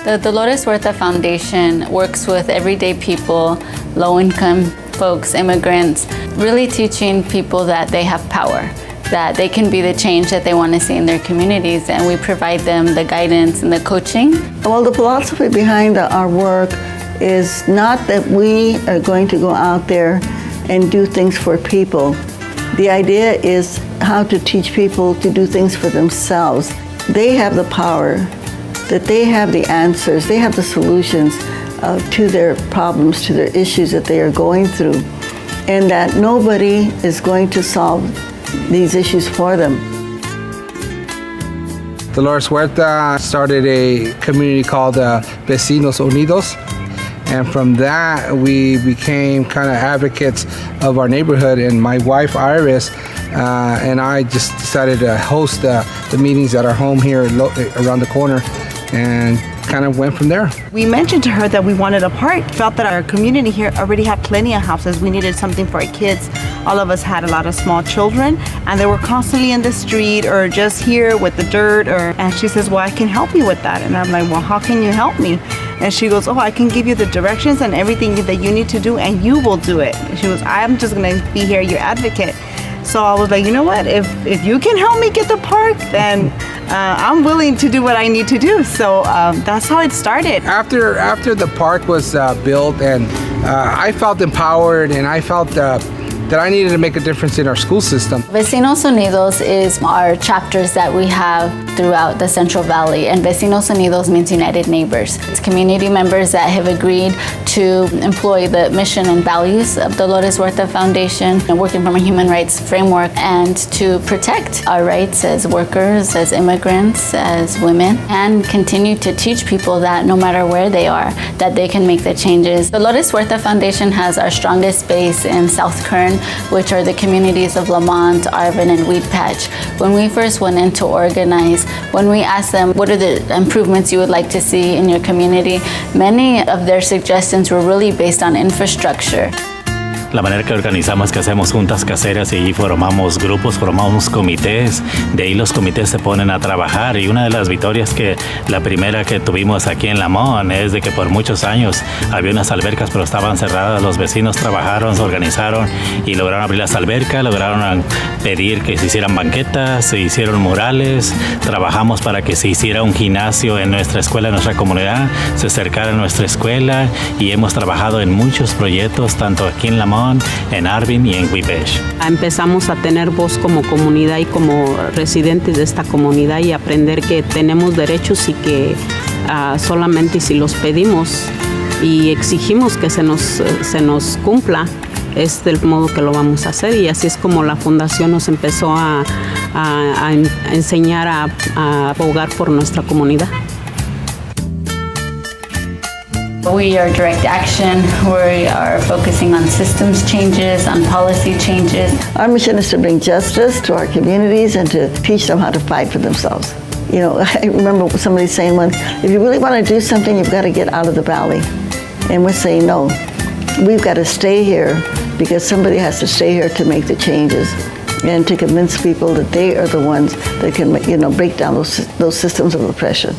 The Dolores Huerta Foundation works with everyday people, low-income folks, immigrants, really teaching people that they have power, that they can be the change that they want to see in their communities, and we provide them the guidance and the coaching. Well, the philosophy behind our work is not that we are going to go out there and do things for people. The idea is how to teach people to do things for themselves. They have the power, that they have the answers, they have the solutions to their problems, to their issues that they are going through, and that nobody is going to solve these issues for them. Dolores Huerta started a community called Vecinos Unidos, and from that we became kind of advocates of our neighborhood, and my wife Iris and I just decided to host the meetings at our home here around the corner, and kind of went from there. We mentioned to her that we wanted a park, felt that our community here already had plenty of houses. We needed something for our kids. All of us had a lot of small children, and they were constantly in the street or just here with the dirt. And she says, well, I can help you with that. And I'm like, well, how can you help me? And she goes, oh, I can give you the directions and everything that you need to do, and you will do it. And she goes, I'm just gonna be here, your advocate. So I was like, you know what, if you can help me get the park, then I'm willing to do what I need to do. So that's how it started. After the park was built, and I felt empowered, and I felt that I needed to make a difference in our school system. Vecinos Unidos is our chapters that we have throughout the Central Valley, and Vecinos Unidos means United Neighbors. It's community members that have agreed to employ the mission and values of the Dolores Huerta Foundation, and working from a human rights framework, and to protect our rights as workers, as immigrants, as women, and continue to teach people that no matter where they are, that they can make the changes. The Dolores Huerta Foundation has our strongest base in South Kern, which are the communities of Lamont, Arvin, and Weed Patch. When we first went in to organize, when we asked them what are the improvements you would like to see in your community, many of their suggestions were really based on infrastructure. La manera que organizamos, que hacemos juntas caseras y formamos grupos, formamos comités, de ahí los comités se ponen a trabajar, y una de las victorias que la primera que tuvimos aquí en Lamont es de que por muchos años había unas albercas pero estaban cerradas. Los vecinos trabajaron, se organizaron y lograron abrir las albercas, lograron pedir que se hicieran banquetas, se hicieron murales, trabajamos para que se hiciera un gimnasio en nuestra escuela, en nuestra comunidad, se acercara a nuestra escuela, y hemos trabajado en muchos proyectos tanto aquí en Lamont, en Arvin y en Wipesh. Empezamos a tener voz como comunidad y como residentes de esta comunidad, y aprender que tenemos derechos y que solamente si los pedimos y exigimos que se nos cumpla, es del modo que lo vamos a hacer. Y así es como la fundación nos empezó a enseñar a abogar por nuestra comunidad. We are direct action. We are focusing on systems changes, on policy changes. Our mission is to bring justice to our communities and to teach them how to fight for themselves. You know, I remember somebody saying once, if you really want to do something, you've got to get out of the valley. And we're saying, no, we've got to stay here, because somebody has to stay here to make the changes and to convince people that they are the ones that can, break down those systems of oppression.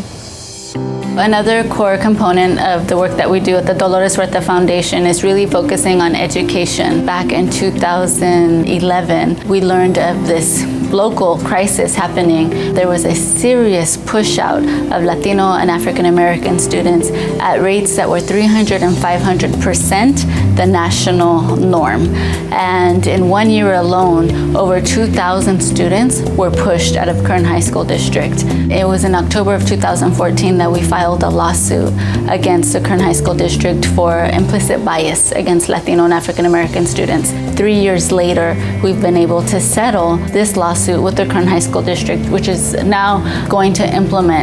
Another core component of the work that we do at the Dolores Huerta Foundation is really focusing on education. Back in 2011, we learned of this local crisis happening. There was a serious push out of Latino and African American students at rates that were 300 and 500% the national norm. And in 1 year alone, over 2,000 students were pushed out of Kern High School District. It was in October of 2014 that we filed a lawsuit against the Kern High School District for implicit bias against Latino and African American students. 3 years later, we've been able to settle this lawsuit with the Kern High School District, which is now going to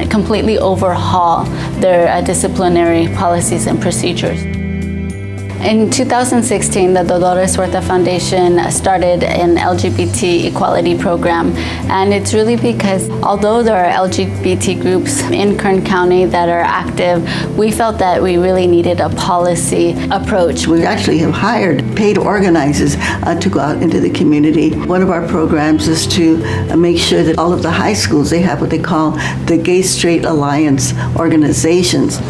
completely overhaul their disciplinary policies and procedures. In 2016, the Dolores Huerta Foundation started an LGBT equality program, and it's really because although there are LGBT groups in Kern County that are active, we felt that we really needed a policy approach. We actually have hired paid organizers to go out into the community. One of our programs is to make sure that all of the high schools, they have what they call the Gay Straight Alliance organizations.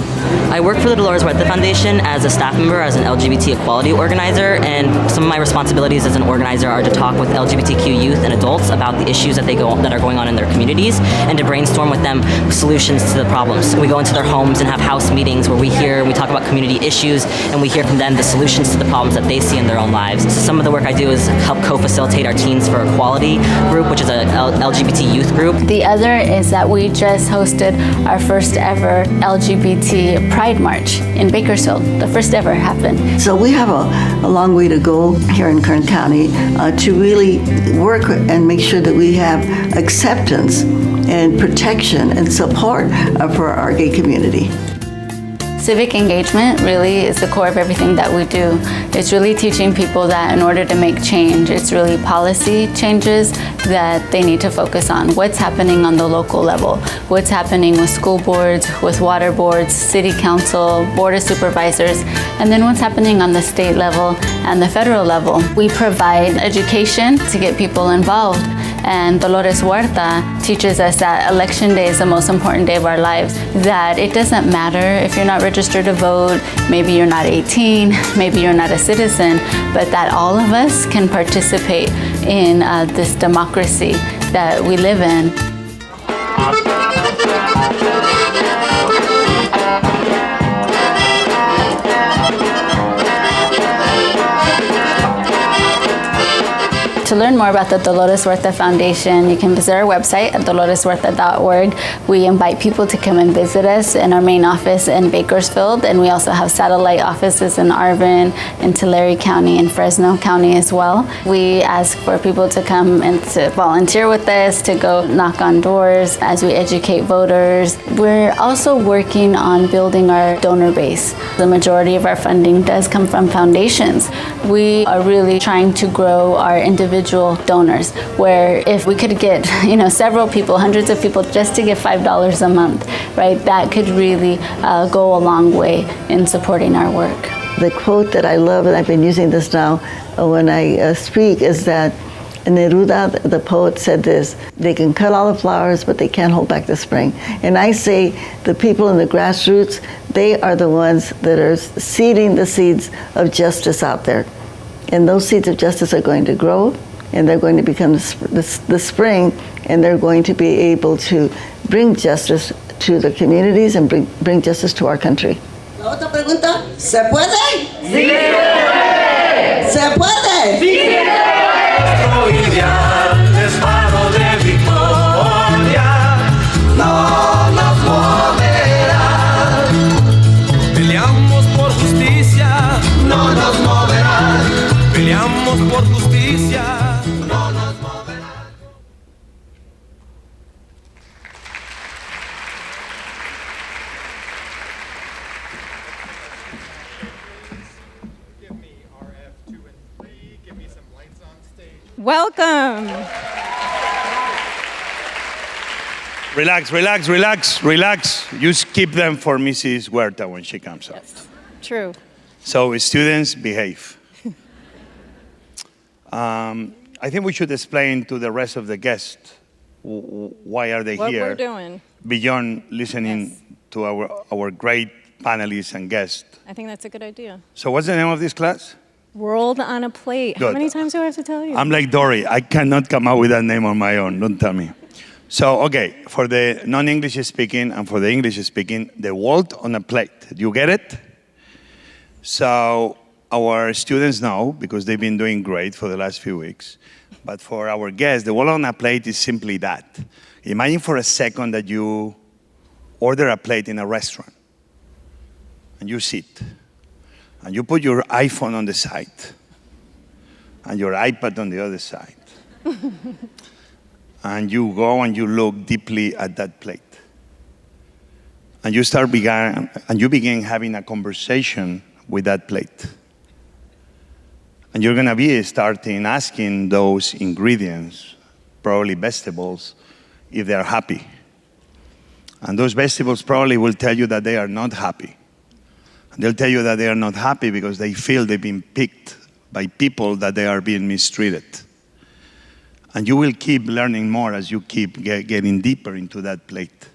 I work for the Dolores Huerta Foundation as a staff member, as an LGBT equality organizer, and some of my responsibilities as an organizer are to talk with LGBTQ youth and adults about the issues that are going on in their communities, and to brainstorm with them solutions to the problems. We go into their homes and have house meetings where we talk about community issues, and we hear from them the solutions to the problems that they see in their own lives. So some of the work I do is help co-facilitate our Teens for Equality group, which is an LGBT youth group. The other is that we just hosted our first ever LGBT Pride March in Bakersfield. The first ever happened. So we have a long way to go here in Kern County to really work and make sure that we have acceptance and protection and support for our gay community. Civic engagement really is the core of everything that we do. It's really teaching people that in order to make change, it's really policy changes that they need to focus on. What's happening on the local level? What's happening with school boards, with water boards, city council, board of supervisors, and then what's happening on the state level and the federal level. We provide education to get people involved. And Dolores Huerta teaches us that election day is the most important day of our lives, that it doesn't matter if you're not registered to vote, maybe you're not 18, maybe you're not a citizen, but that all of us can participate in this democracy that we live in. To learn more about the Dolores Huerta Foundation, you can visit our website at doloreshuerta.org. We invite people to come and visit us in our main office in Bakersfield, and we also have satellite offices in Arvin, in Tulare County, and Fresno County as well. We ask for people to come and to volunteer with us, to go knock on doors as we educate voters. We're also working on building our donor base. The majority of our funding does come from foundations. We are really trying to grow our individual donors, where if we could get several people, hundreds of people, just to give $5 a month, right, that could really go a long way in supporting our work. The quote that I love, and I've been using this now when I speak, is that Neruda, the poet, said this: they can cut all the flowers, but they can't hold back the spring. And I say the people in the grassroots, they are the ones that are seeding the seeds of justice out there. And those seeds of justice are going to grow, and they're going to become the spring, and they're going to be able to bring justice to the communities and bring justice to our country. La otra pregunta, ¿se puede? ¡Sí se puede! ¿Se puede? ¡Sí se puede! Nuestro ideal es faro de victoria, no nos moverán. Peleamos por justicia, no nos moverán. Peleamos por justicia, no nos moverán. Give me RF 2 and 3. Give me some lights on stage. Welcome. Relax, relax, relax, relax. You keep them for Mrs. Huerta when she comes up. True. So students, behave. I think we should explain to the rest of the guests why are they What here. we're doing. Beyond listening to our great panelists and guests. I think that's a good idea. So what's the name of this class? World on a plate. How Good. many times do I have to tell you? I'm like Dory. I cannot come up with that name on my own. Don't tell me. So, okay, for the non-English speaking and for the English speaking, the world on a plate. Do you get it? So our students know, because they've been doing great for the last few weeks. But for our guests, the world on a plate is simply that. Imagine for a second that you order a plate in a restaurant and you sit and you put your iPhone on the side and your iPad on the other side. And you go and you look deeply at that plate. And you begin having a conversation with that plate. And you're gonna be starting asking those ingredients, probably vegetables, if they are happy. And those vegetables probably will tell you that they are not happy. They'll tell you that they are not happy because they feel they've been picked by people that they are being mistreated. And you will keep learning more as you keep getting deeper into that plate.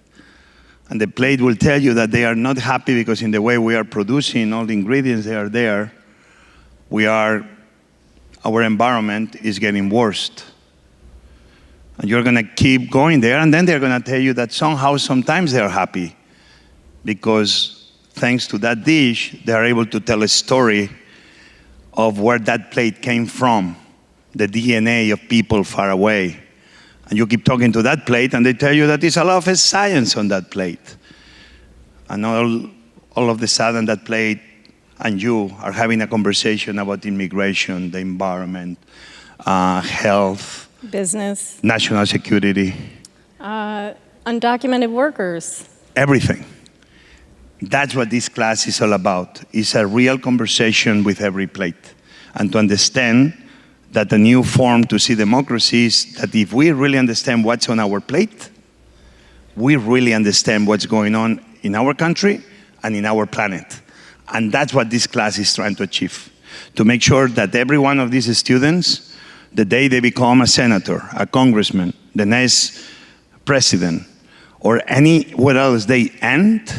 And the plate will tell you that they are not happy because in the way we are producing all the ingredients that are there, our environment is getting worse. And you're gonna keep going there, and then they're gonna tell you that somehow, sometimes they're happy because thanks to that dish, they are able to tell a story of where that plate came from, the DNA of people far away. And you keep talking to that plate, and they tell you that there's a lot of science on that plate. And all of a sudden, that plate and you are having a conversation about immigration, the environment, health, Business. national security, Undocumented workers. everything. That's what this class is all about. It's a real conversation with every plate. And to understand that the new form to see democracy is that if we really understand what's on our plate, we really understand what's going on in our country and in our planet. And that's what this class is trying to achieve. To make sure that every one of these students, the day they become a senator, a congressman, the next president, or anywhere else they end,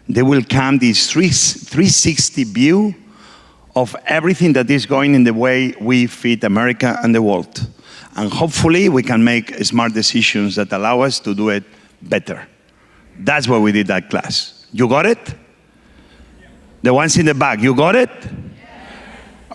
they will come this 360 view of everything that is going in the way we feed America and the world. And hopefully we can make smart decisions that allow us to do it better. That's why we did that class. You got it? The ones in the back, you got it?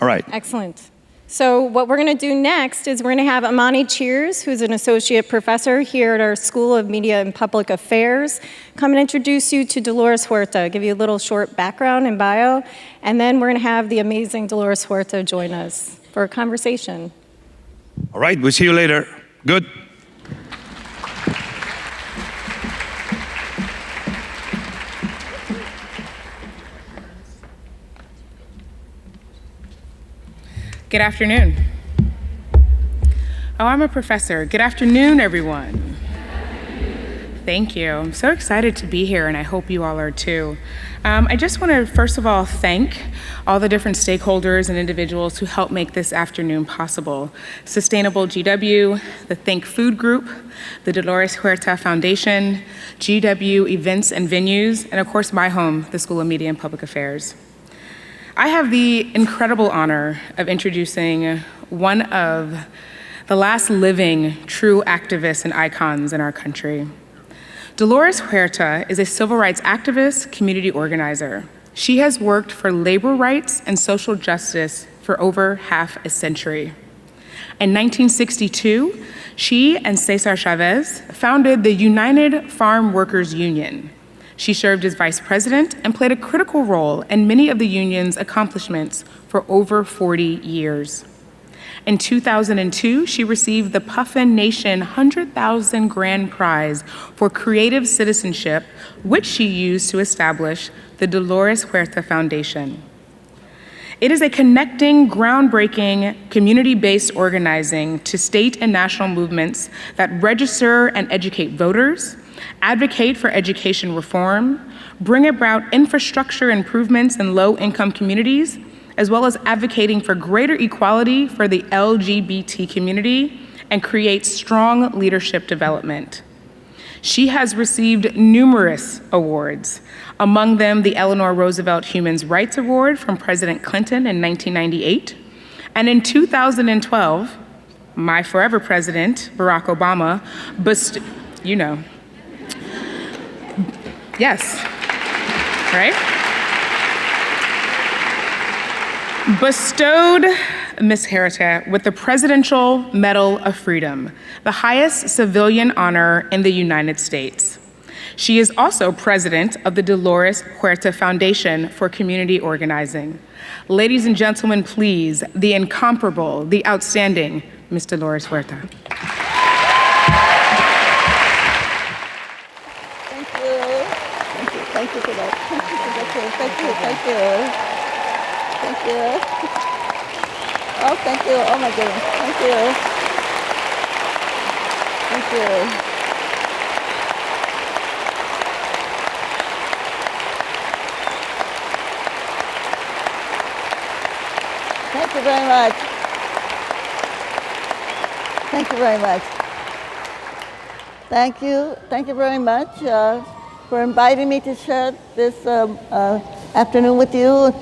All right. Excellent. So what we're going to do next is we're going to have Amani Cheers, who's an associate professor here at our School of Media and Public Affairs, come and introduce you to Dolores Huerta, give you a little short background and bio, and then we're going to have the amazing Dolores Huerta join us for a conversation. All right, we'll see you later. Good. Good afternoon. Oh, I'm a professor. Good afternoon, everyone. Thank you. I'm so excited to be here, and I hope you all are too. I just want to, first of all, thank all the different stakeholders and individuals who helped make this afternoon possible. Sustainable GW, the Think Food Group, the Dolores Huerta Foundation, GW Events and Venues, and of course, my home, the School of Media and Public Affairs. I have the incredible honor of introducing one of the last living true activists and icons in our country. Dolores Huerta is a civil rights activist, community organizer. She has worked for labor rights and social justice for over half a century. In 1962, she and Cesar Chavez founded the United Farm Workers Union. She served as vice president and played a critical role in many of the union's accomplishments for over 40 years. In 2002, she received the Puffin Nation 100,000 Grand Prize for Creative Citizenship, which she used to establish the Dolores Huerta Foundation. It is a connecting, groundbreaking, community-based organizing to state and national movements that register and educate voters, advocate for education reform, bring about infrastructure improvements in low-income communities, as well as advocating for greater equality for the LGBT community and create strong leadership development. She has received numerous awards, among them the Eleanor Roosevelt Human Rights Award from President Clinton in 1998, and in 2012, my forever president, Barack Obama, bestowed Ms. Huerta with the Presidential Medal of Freedom, the highest civilian honor in the United States. She is also president of the Dolores Huerta Foundation for Community Organizing. Ladies and gentlemen, please, the incomparable, the outstanding Ms. Dolores Huerta. Thank you for that. Thank you. Oh, thank you. Oh, my goodness. Thank you. Thank you. Thank you very much. Thank you very much. Thank you. Thank you very much for inviting me to share this afternoon with you.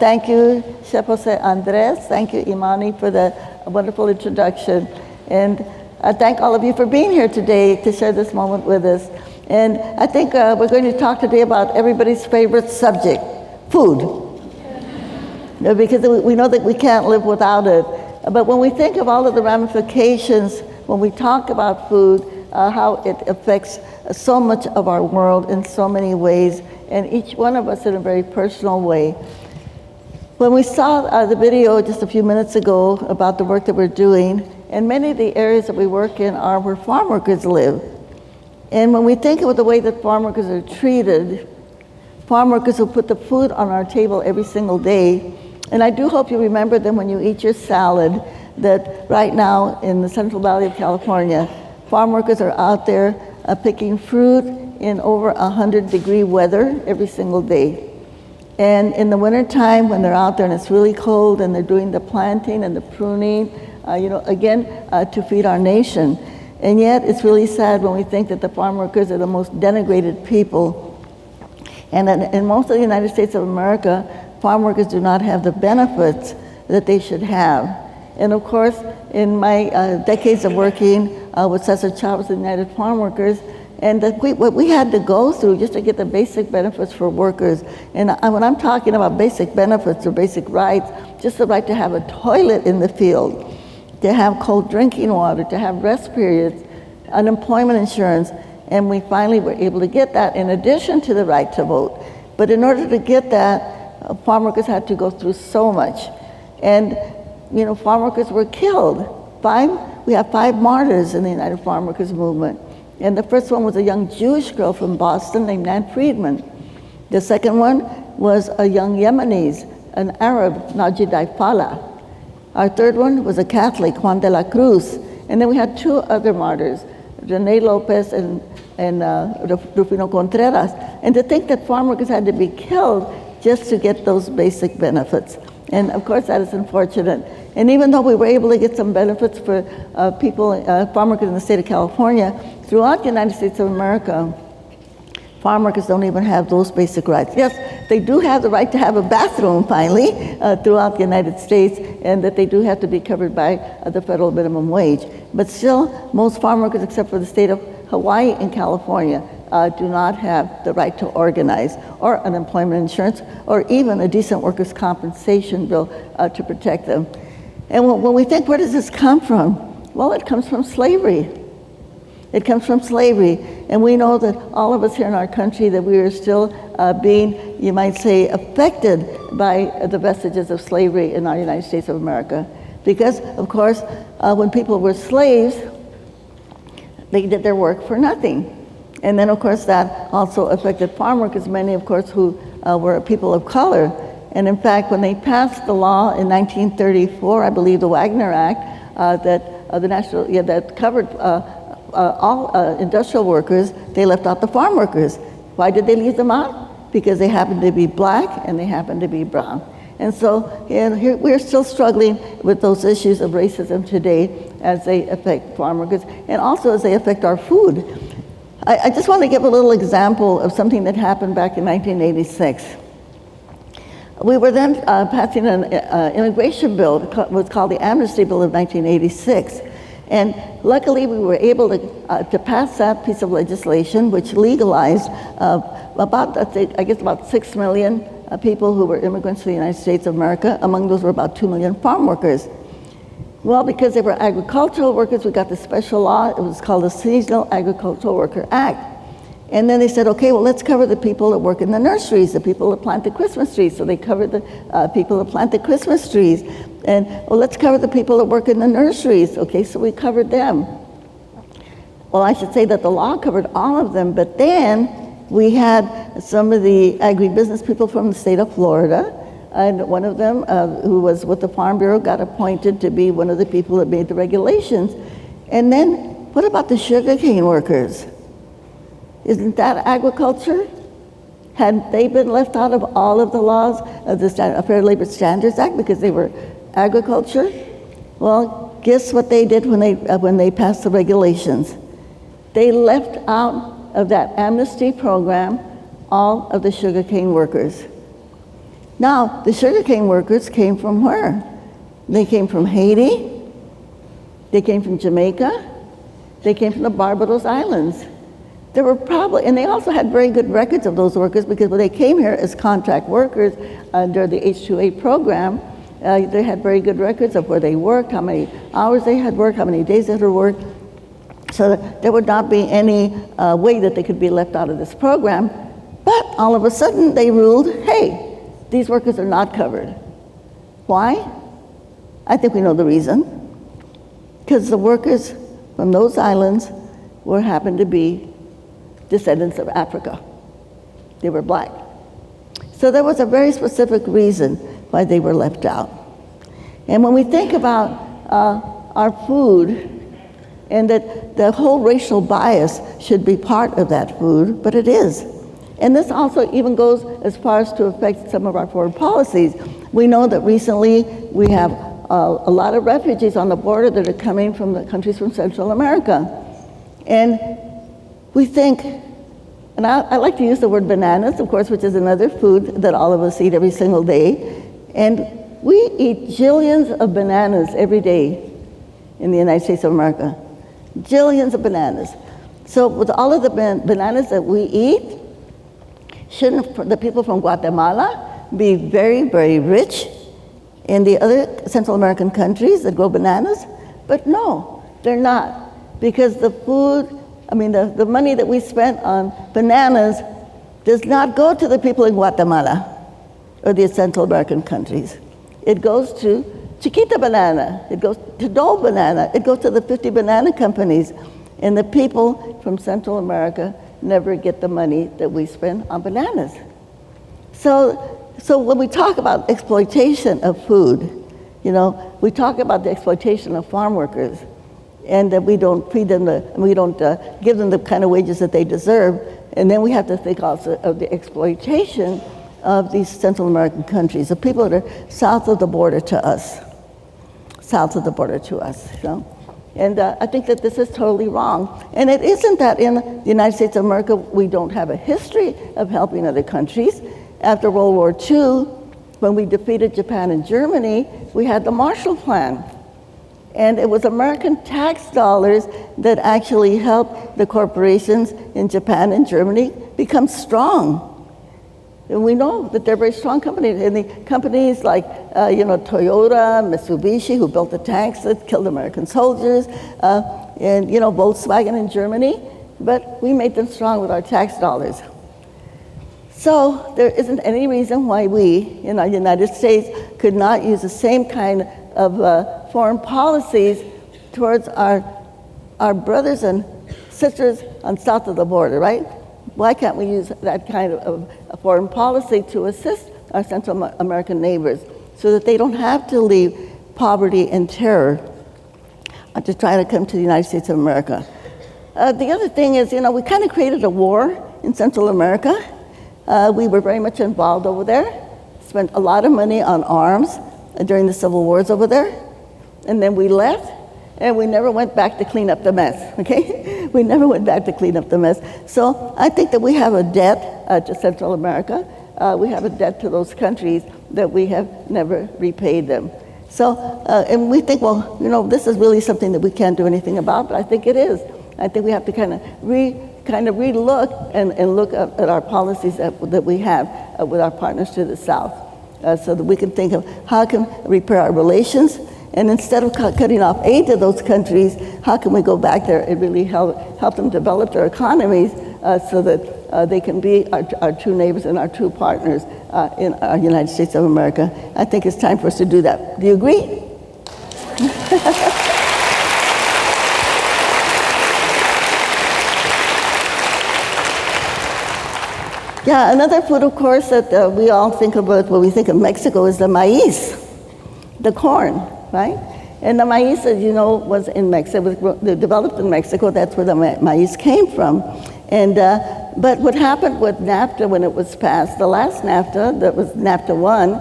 Thank you, Chef José Andrés. Thank you, Imani, for the wonderful introduction. And I thank all of you for being here today to share this moment with us. And I think we're going to talk today about everybody's favorite subject, food. Because we know that we can't live without it. But when we think of all of the ramifications, when we talk about food, how it affects so much of our world in so many ways, and each one of us in a very personal way. When we saw the video just a few minutes ago about the work that we're doing, and many of the areas that we work in are where farm workers live. And when we think of the way that farm workers are treated, farm workers who put the food on our table every single day, and I do hope you remember them when you eat your salad, that right now in the Central Valley of California, farm workers are out there picking fruit in over 100-degree weather every single day. And in the wintertime, when they're out there and it's really cold and they're doing the planting and the pruning, to feed our nation. And yet it's really sad when we think that the farm workers are the most denigrated people. And that in most of the United States of America, farm workers do not have the benefits that they should have. And of course, in my decades of working with Cesar Chavez and United Farm Workers, and what we had to go through just to get the basic benefits for workers. And when I'm talking about basic benefits or basic rights, just the right to have a toilet in the field, to have cold drinking water, to have rest periods, unemployment insurance, and we finally were able to get that in addition to the right to vote. But in order to get that, farm workers had to go through so much. And farm workers were killed. We have 5 martyrs in the United Farm Workers Movement. And the first one was a young Jewish girl from Boston named Nan Friedman. The second one was a young Yemenis, an Arab, Najib Fala. Our third one was a Catholic, Juan de la Cruz. And then we had 2 other martyrs, Rene Lopez and Rufino Contreras. And to think that farm workers had to be killed just to get those basic benefits. And of course that is unfortunate. And even though we were able to get some benefits for farm workers in the state of California, throughout the United States of America, farm workers don't even have those basic rights. Yes, they do have the right to have a bathroom finally throughout the United States, and that they do have to be covered by the federal minimum wage. But still, most farm workers, except for the state of Hawaii and California, do not have the right to organize, or unemployment insurance, or even a decent workers' compensation bill to protect them. And when we think, where does this come from? Well, it comes from slavery. It comes from slavery. And we know that all of us here in our country, that we are still being, you might say, affected by the vestiges of slavery in our United States of America. Because, of course, when people were slaves, they did their work for nothing. And then, of course, that also affected farm workers, many, of course, who were people of color. And in fact, when they passed the law in 1934, I believe the Wagner Act, that covered all industrial workers, they left out the farm workers. Why did they leave them out? Because they happened to be black and they happened to be brown. And so here we're still struggling with those issues of racism today as they affect farm workers and also as they affect our food. I just want to give a little example of something that happened back in 1986. We were then passing an immigration bill. It was called the Amnesty Bill of 1986. And luckily, we were able to pass that piece of legislation, which legalized about 6 million people who were immigrants to the United States of America. Among those were about 2 million farm workers. Well, because they were agricultural workers, we got this special law. It was called the Seasonal Agricultural Worker Act. And then they said, okay, well, let's cover the people that work in the nurseries, the people that plant the Christmas trees. So they covered the people that plant the Christmas trees. And, well, let's cover the people that work in the nurseries. Okay, so we covered them. Well, I should say that the law covered all of them, but then we had some of the agribusiness people from the state of Florida and one of them, who was with the Farm Bureau, got appointed to be one of the people that made the regulations. And then, what about the sugarcane workers? Isn't that agriculture? Had they been left out of all of the laws of the Fair Labor Standards Act because they were agriculture? Well, guess what they did when they passed the regulations? They left out of that amnesty program all of the sugarcane workers. Now, the sugarcane workers came from where? They came from Haiti, they came from Jamaica, they came from the Barbados Islands. There were probably, and they also had very good records of those workers because when they came here as contract workers under the H-2A program, they had very good records of where they worked, how many hours they had worked, how many days they had worked. So there would not be any way that they could be left out of this program. But all of a sudden they ruled, hey, these workers are not covered. Why? I think we know the reason. Because the workers from those islands happened to be descendants of Africa. They were black. So there was a very specific reason why they were left out. And when we think about our food, and that the whole racial bias should be part of that food, but it is. And this also even goes as far as to affect some of our foreign policies. We know that recently we have a lot of refugees on the border that are coming from the countries from Central America. And we think, and I like to use the word bananas, of course, which is another food that all of us eat every single day. And we eat jillions of bananas every day in the United States of America. Jillions of bananas. So with all of the bananas that we eat, shouldn't the people from Guatemala be very, very rich in the other Central American countries that grow bananas? But no, they're not. Because the food, the money that we spent on bananas does not go to the people in Guatemala or the Central American countries. It goes to Chiquita banana, it goes to Dole banana, it goes to the 50 banana companies. And the people from Central America never get the money that we spend on bananas. So when we talk about exploitation of food, we talk about the exploitation of farm workers, and that we don't feed them, we don't give them the kind of wages that they deserve. And then we have to think also of the exploitation of these Central American countries, the people that are south of the border to us. And I think that this is totally wrong. And it isn't that in the United States of America we don't have a history of helping other countries. After World War II, when we defeated Japan and Germany, we had the Marshall Plan. And it was American tax dollars that actually helped the corporations in Japan and Germany become strong. And we know that they're very strong companies. And the companies like, Toyota, Mitsubishi, who built the tanks that killed American soldiers, and, Volkswagen in Germany, but we made them strong with our tax dollars. So there isn't any reason why we, in the United States, could not use the same kind of foreign policies towards our brothers and sisters on south of the border, right? Why can't we use that kind of foreign policy to assist our Central American neighbors so that they don't have to leave poverty and terror to try to come to the United States of America? The other thing is, we kind of created a war in Central America. We were very much involved over there, spent a lot of money on arms during the civil wars over there, and then we left. And we never went back to clean up the mess, okay? We never went back to clean up the mess. So I think that we have a debt to Central America. We have a debt to those countries that we have never repaid them. So, and we think, this is really something that we can't do anything about, but I think it is. I think we have to kind of relook and look at our policies that we have with our partners to the South, so that we can think of how can we repair our relations. And instead of cutting off aid to those countries, how can we go back there and really help them develop their economies so that they can be our true neighbors and our true partners in our United States of America? I think it's time for us to do that. Do you agree? Yeah, another food, of course, that we all think about when we think of Mexico is the maíz, the corn, right? And the maíz, as you know, was in Mexico, it was developed in Mexico. That's where the maíz came from. And but what happened with NAFTA when it was passed, the last NAFTA, that was NAFTA 1,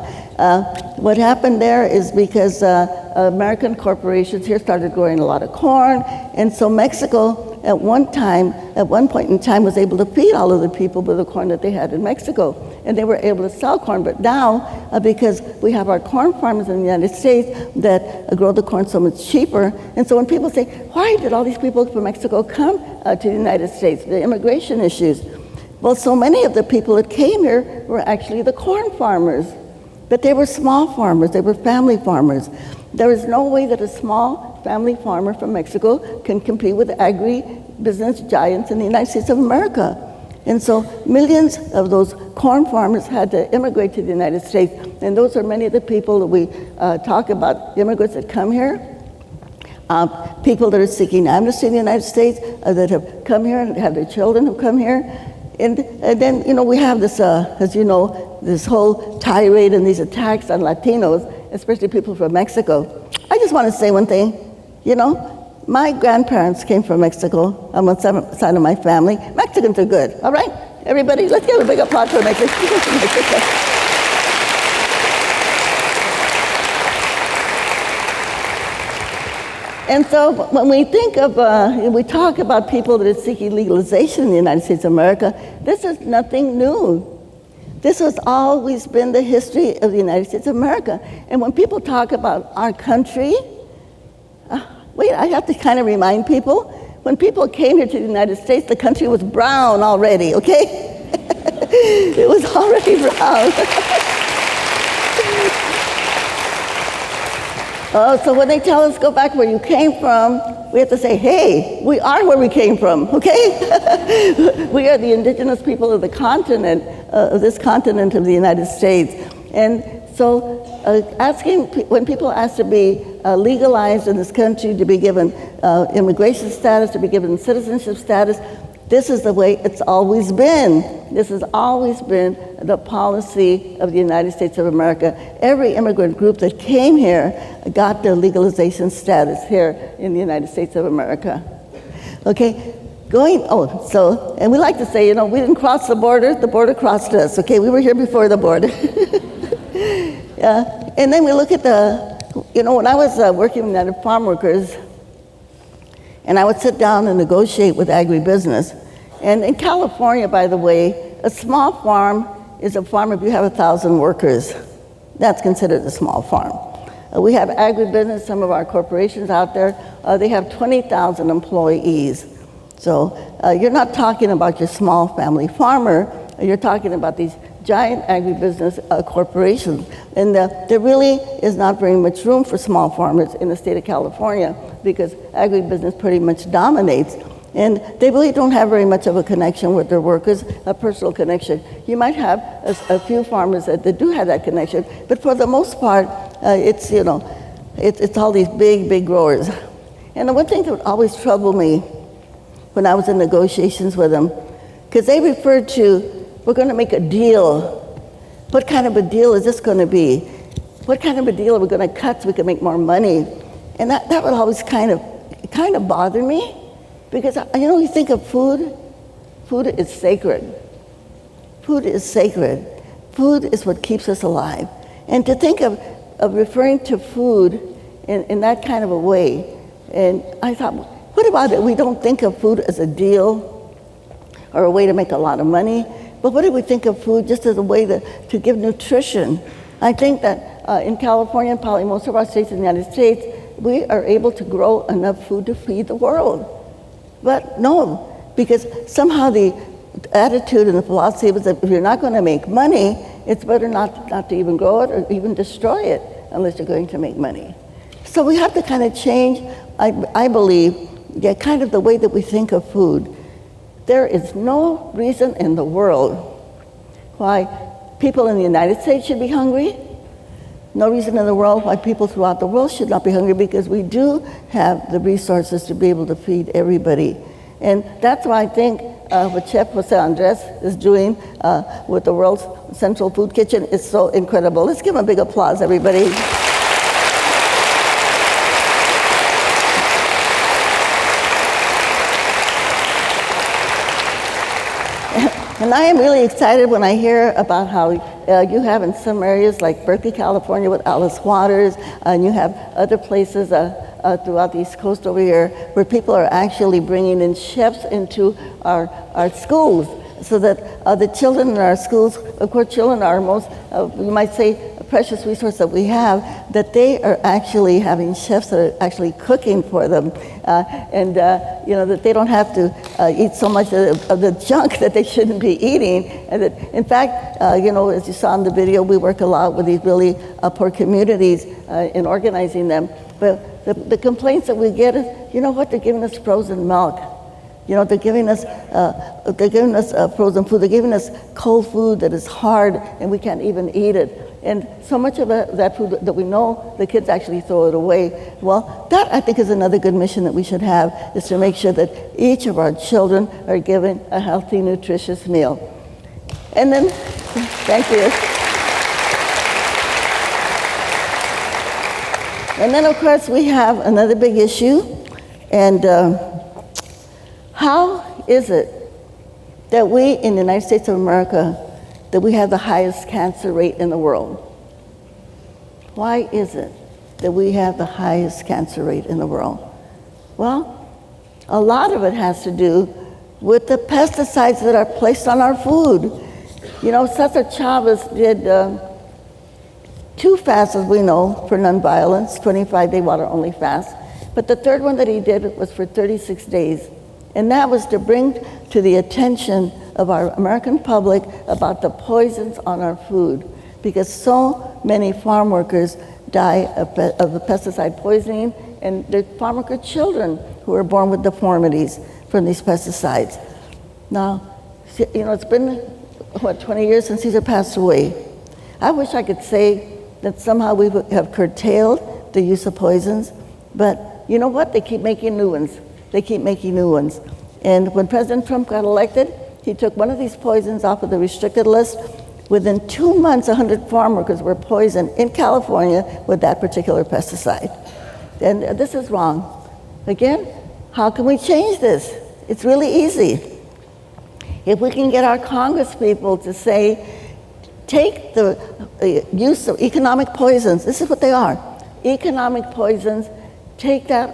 what happened there is because American corporations here started growing a lot of corn, and so Mexico at one point in time was able to feed all of the people with the corn that they had in Mexico, and they were able to sell corn. But now, because we have our corn farmers in the United States that grow the corn so much cheaper, and so when people say, why did all these people from Mexico come to the United States, the immigration issues? Well, so many of the people that came here were actually the corn farmers, but they were small farmers, they were family farmers. There is no way that a small family farmer from Mexico can compete with agri-business giants in the United States of America. And so millions of those corn farmers had to immigrate to the United States, and those are many of the people that we talk about, immigrants that come here, people that are seeking amnesty in the United States, that have come here and have their children who come here. And then, you know, we have this, as you know, this whole tirade and these attacks on Latinos, especially people from Mexico. I just want to say one thing. You know, my grandparents came from Mexico on one side of my family. Mexicans are good, all right? Everybody, let's give a big applause for Mexico. And so when we think of, we talk about people that are seeking legalization in the United States of America, this is nothing new. This has always been the history of the United States of America. And when people talk about our country, wait, I have to kind of remind people, when people came here to the United States, the country was brown already, okay? It was already brown. Oh, so when they tell us go back where you came from, we have to say, hey, we are where we came from, okay? We are the indigenous people of the continent, of this continent of the United States. And so when people ask to be legalized in this country, to be given immigration status, to be given citizenship status, this is the way it's always been. This has always been the policy of the United States of America. Every immigrant group that came here got their legalization status here in the United States of America. Okay, and we like to say, you know, we didn't cross the border crossed us. Okay, we were here before the border. And then we look at when I was working with United Farm Workers, and I would sit down and negotiate with agribusiness. And in California, by the way, a small farm is a farm if you have 1,000 workers. That's considered a small farm. We have agribusiness, some of our corporations out there, they have 20,000 employees. So you're not talking about your small family farmer, you're talking about these giant agribusiness corporations. And there really is not very much room for small farmers in the state of California because agribusiness pretty much dominates. And they really don't have very much of a connection with their workers, a personal connection. You might have a few farmers that do have that connection, but for the most part, it's all these big growers. And the one thing that would always trouble me when I was in negotiations with them, because they referred to, we're going to make a deal. What kind of a deal is this going to be? What kind of a deal are we going to cut so we can make more money? And that would always kind of bother me, because you think of food. Food is sacred. Food is sacred. Food is what keeps us alive. And to think of referring to food in that kind of a way, and I thought, what about it? We don't think of food as a deal or a way to make a lot of money. But what do we think of food just as a way to give nutrition? I think that in California and probably most of our states in the United States, we are able to grow enough food to feed the world. But no, because somehow the attitude and the philosophy was that if you're not going to make money, it's better not to even grow it or even destroy it unless you're going to make money. So we have to kind of change, I believe, kind of the way that we think of food. There is no reason in the world why people in the United States should be hungry. No reason in the world why people throughout the world should not be hungry, because we do have the resources to be able to feed everybody. And that's why I think what Chef José Andrés is doing with the world's central food kitchen is so incredible. Let's give him a big applause, everybody. And I am really excited when I hear about how you have in some areas like Berkeley, California with Alice Waters, and you have other places throughout the East Coast over here where people are actually bringing in chefs into our schools so that the children in our schools, of course children are most, you might say, precious resource that we have, that they are actually having chefs that are actually cooking for them, and that they don't have to eat so much of the junk that they shouldn't be eating. And that, in fact, as you saw in the video, we work a lot with these really poor communities in organizing them. But the complaints that we get is, you know what, they're giving us frozen milk. They're giving us frozen food. They're giving us cold food that is hard and we can't even eat it. And so much of that food that we know, the kids actually throw it away. Well, that I think is another good mission that we should have, is to make sure that each of our children are given a healthy, nutritious meal. And then, thank you. And then of course we have another big issue, and how is it that we in the United States of America, that we have the highest cancer rate in the world? Why is it that we have the highest cancer rate in the world? Well, a lot of it has to do with the pesticides that are placed on our food. Cesar Chavez did 2 fasts, as we know, for nonviolence, 25-day water-only fast. But the third one that he did was for 36 days. And that was to bring to the attention of our American public about the poisons on our food, because so many farm workers die of the pesticide poisoning, and they're farm worker children who are born with deformities from these pesticides. Now, it's been, 20 years since Cesar passed away. I wish I could say that somehow we have curtailed the use of poisons, but you know what? They keep making new ones. They keep making new ones. And when President Trump got elected, he took one of these poisons off of the restricted list. Within 2 months, 100 farm workers were poisoned in California with that particular pesticide. And this is wrong. Again, how can we change this? It's really easy. If we can get our Congress people to say, take the use of economic poisons, this is what they are, economic poisons, take that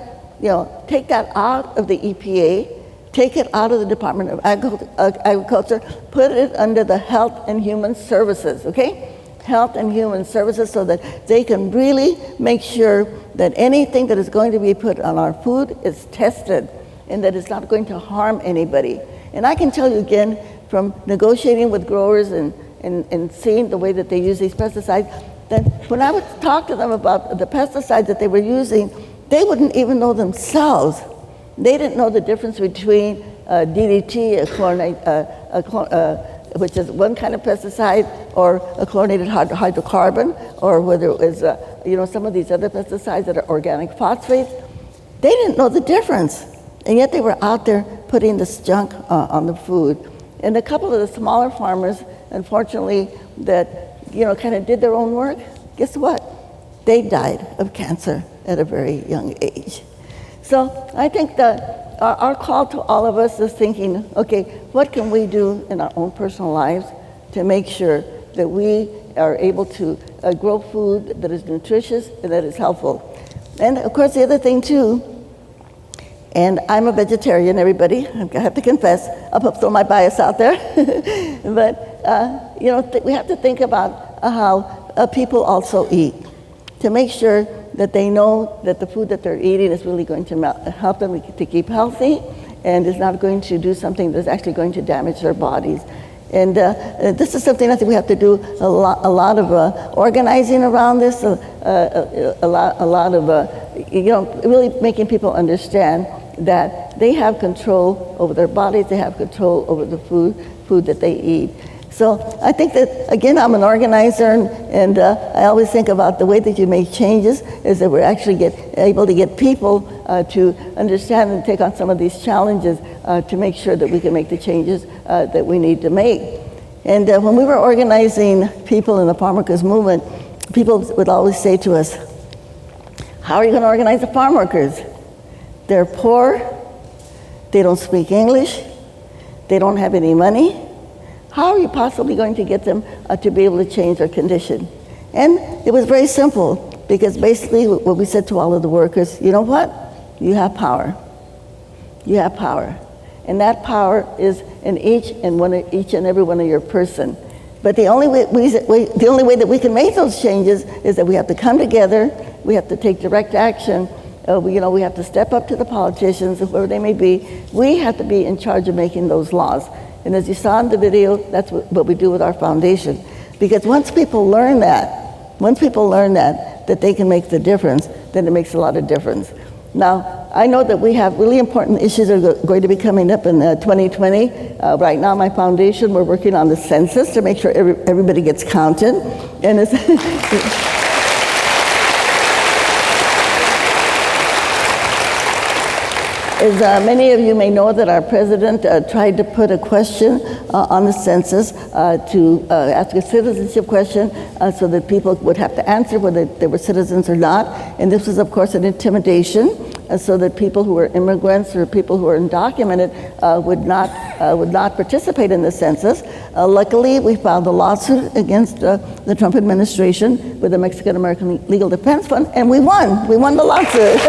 out of the EPA, take it out of the Department of Agriculture, put it under the Health and Human Services, okay? Health and Human Services, so that they can really make sure that anything that is going to be put on our food is tested and that it's not going to harm anybody. And I can tell you again, from negotiating with growers and seeing the way that they use these pesticides, that when I would talk to them about the pesticides that they were using, they wouldn't even know themselves. They didn't know the difference between DDT, which is one kind of pesticide, or a chlorinated hydrocarbon, or whether it was some of these other pesticides that are organic phosphates. They didn't know the difference, and yet they were out there putting this junk on the food. And a couple of the smaller farmers, unfortunately, that kind of did their own work, guess what? They died of cancer at a very young age. So I think that our call to all of us is thinking, okay, what can we do in our own personal lives to make sure that we are able to grow food that is nutritious and that is helpful? And of course, the other thing too, and I'm a vegetarian, everybody, I have to confess, I'll throw my bias out there, but we have to think about how people also eat, to make sure that they know that the food that they're eating is really going to help them to keep healthy and is not going to do something that's actually going to damage their bodies. And this is something I think we have to do a lot of organizing around this, a lot of really making people understand that they have control over their bodies, they have control over the food that they eat. So I think that, again, I'm an organizer, and I always think about the way that you make changes is that we're actually able to get people to understand and take on some of these challenges to make sure that we can make the changes that we need to make. And when we were organizing people in the farm workers movement, people would always say to us, how are you going to organize the farm workers? They're poor, they don't speak English, they don't have any money. How are you possibly going to get them to be able to change their condition? And it was very simple, because basically what we said to all of the workers, you know what? You have power. You have power. And that power is in each and every one of your person. But the only way that we can make those changes is that we have to come together, we have to take direct action, we have to step up to the politicians, whoever they may be. We have to be in charge of making those laws. And as you saw in the video, that's what we do with our foundation. Because once people learn that they can make the difference, then it makes a lot of difference. Now, I know that we have really important issues that are going to be coming up in 2020. Right now, my foundation, we're working on the census to make sure everybody gets counted. And it's as many of you may know, that our president tried to put a question on the census to ask a citizenship question so that people would have to answer whether they were citizens or not. And this was, of course, an intimidation so that people who were immigrants or people who were undocumented would not participate in the census. Luckily, we filed a lawsuit against the Trump administration with the Mexican American Legal Defense Fund, and we won. We won the lawsuit.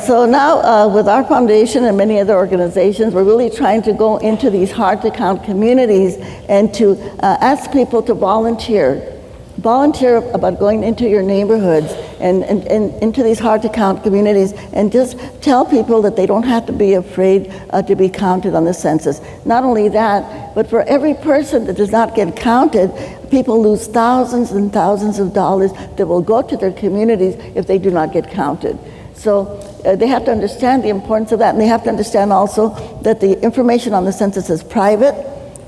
So now with our foundation and many other organizations, we're really trying to go into these hard-to-count communities and to ask people to volunteer about going into your neighborhoods and into these hard-to-count communities, and just tell people that they don't have to be afraid to be counted on the census. Not only that, but for every person that does not get counted, people lose thousands and thousands of dollars that will go to their communities if they do not get counted. So they have to understand the importance of that, and they have to understand also that the information on the census is private.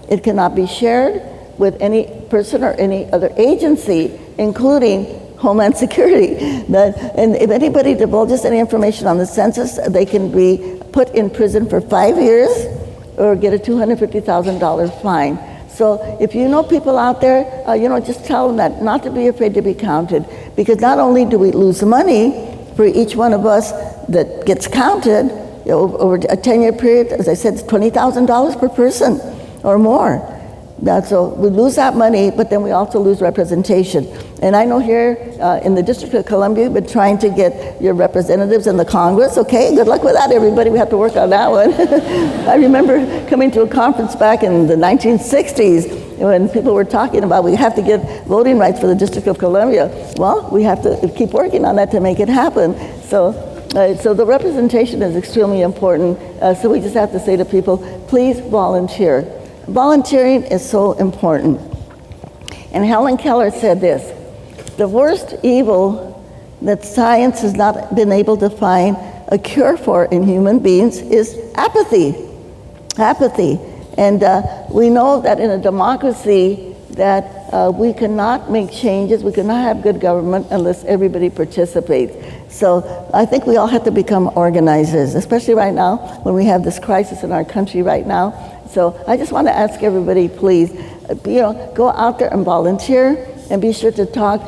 It cannot be shared with any person or any other agency, including Homeland Security. And if anybody divulges any information on the census, they can be put in prison for 5 years or get a $250,000 fine. So if you know people out there, just tell them that, not to be afraid to be counted, because not only do we lose money for each one of us that gets counted, over a 10-year period, as I said, it's $20,000 per person or more. So we lose that money, but then we also lose representation. And I know here in the District of Columbia, we've been trying to get your representatives in the Congress. Okay, good luck with that, everybody. We have to work on that one. I remember coming to a conference back in the 1960s when people were talking about we have to get voting rights for the District of Columbia. Well, we have to keep working on that to make it happen. So the representation is extremely important. So we just have to say to people, please volunteer. Volunteering is so important. And Helen Keller said this: the worst evil that science has not been able to find a cure for in human beings is apathy. Apathy. And we know that in a democracy that we cannot make changes, we cannot have good government unless everybody participates. So I think we all have to become organizers, especially right now when we have this crisis in our country right now. So I just want to ask everybody, please, go out there and volunteer, and be sure to talk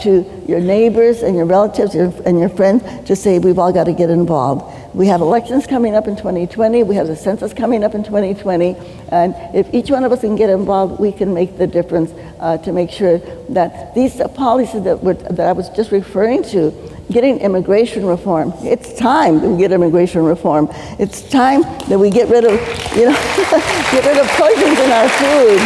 to your neighbors and your relatives and your friends to say we've all got to get involved. We have elections coming up in 2020. We have the census coming up in 2020. And if each one of us can get involved, we can make the difference to make sure that these policies that I was just referring to, getting immigration reform. It's time that we get immigration reform. It's time that we get rid of, get rid of poisons in our food.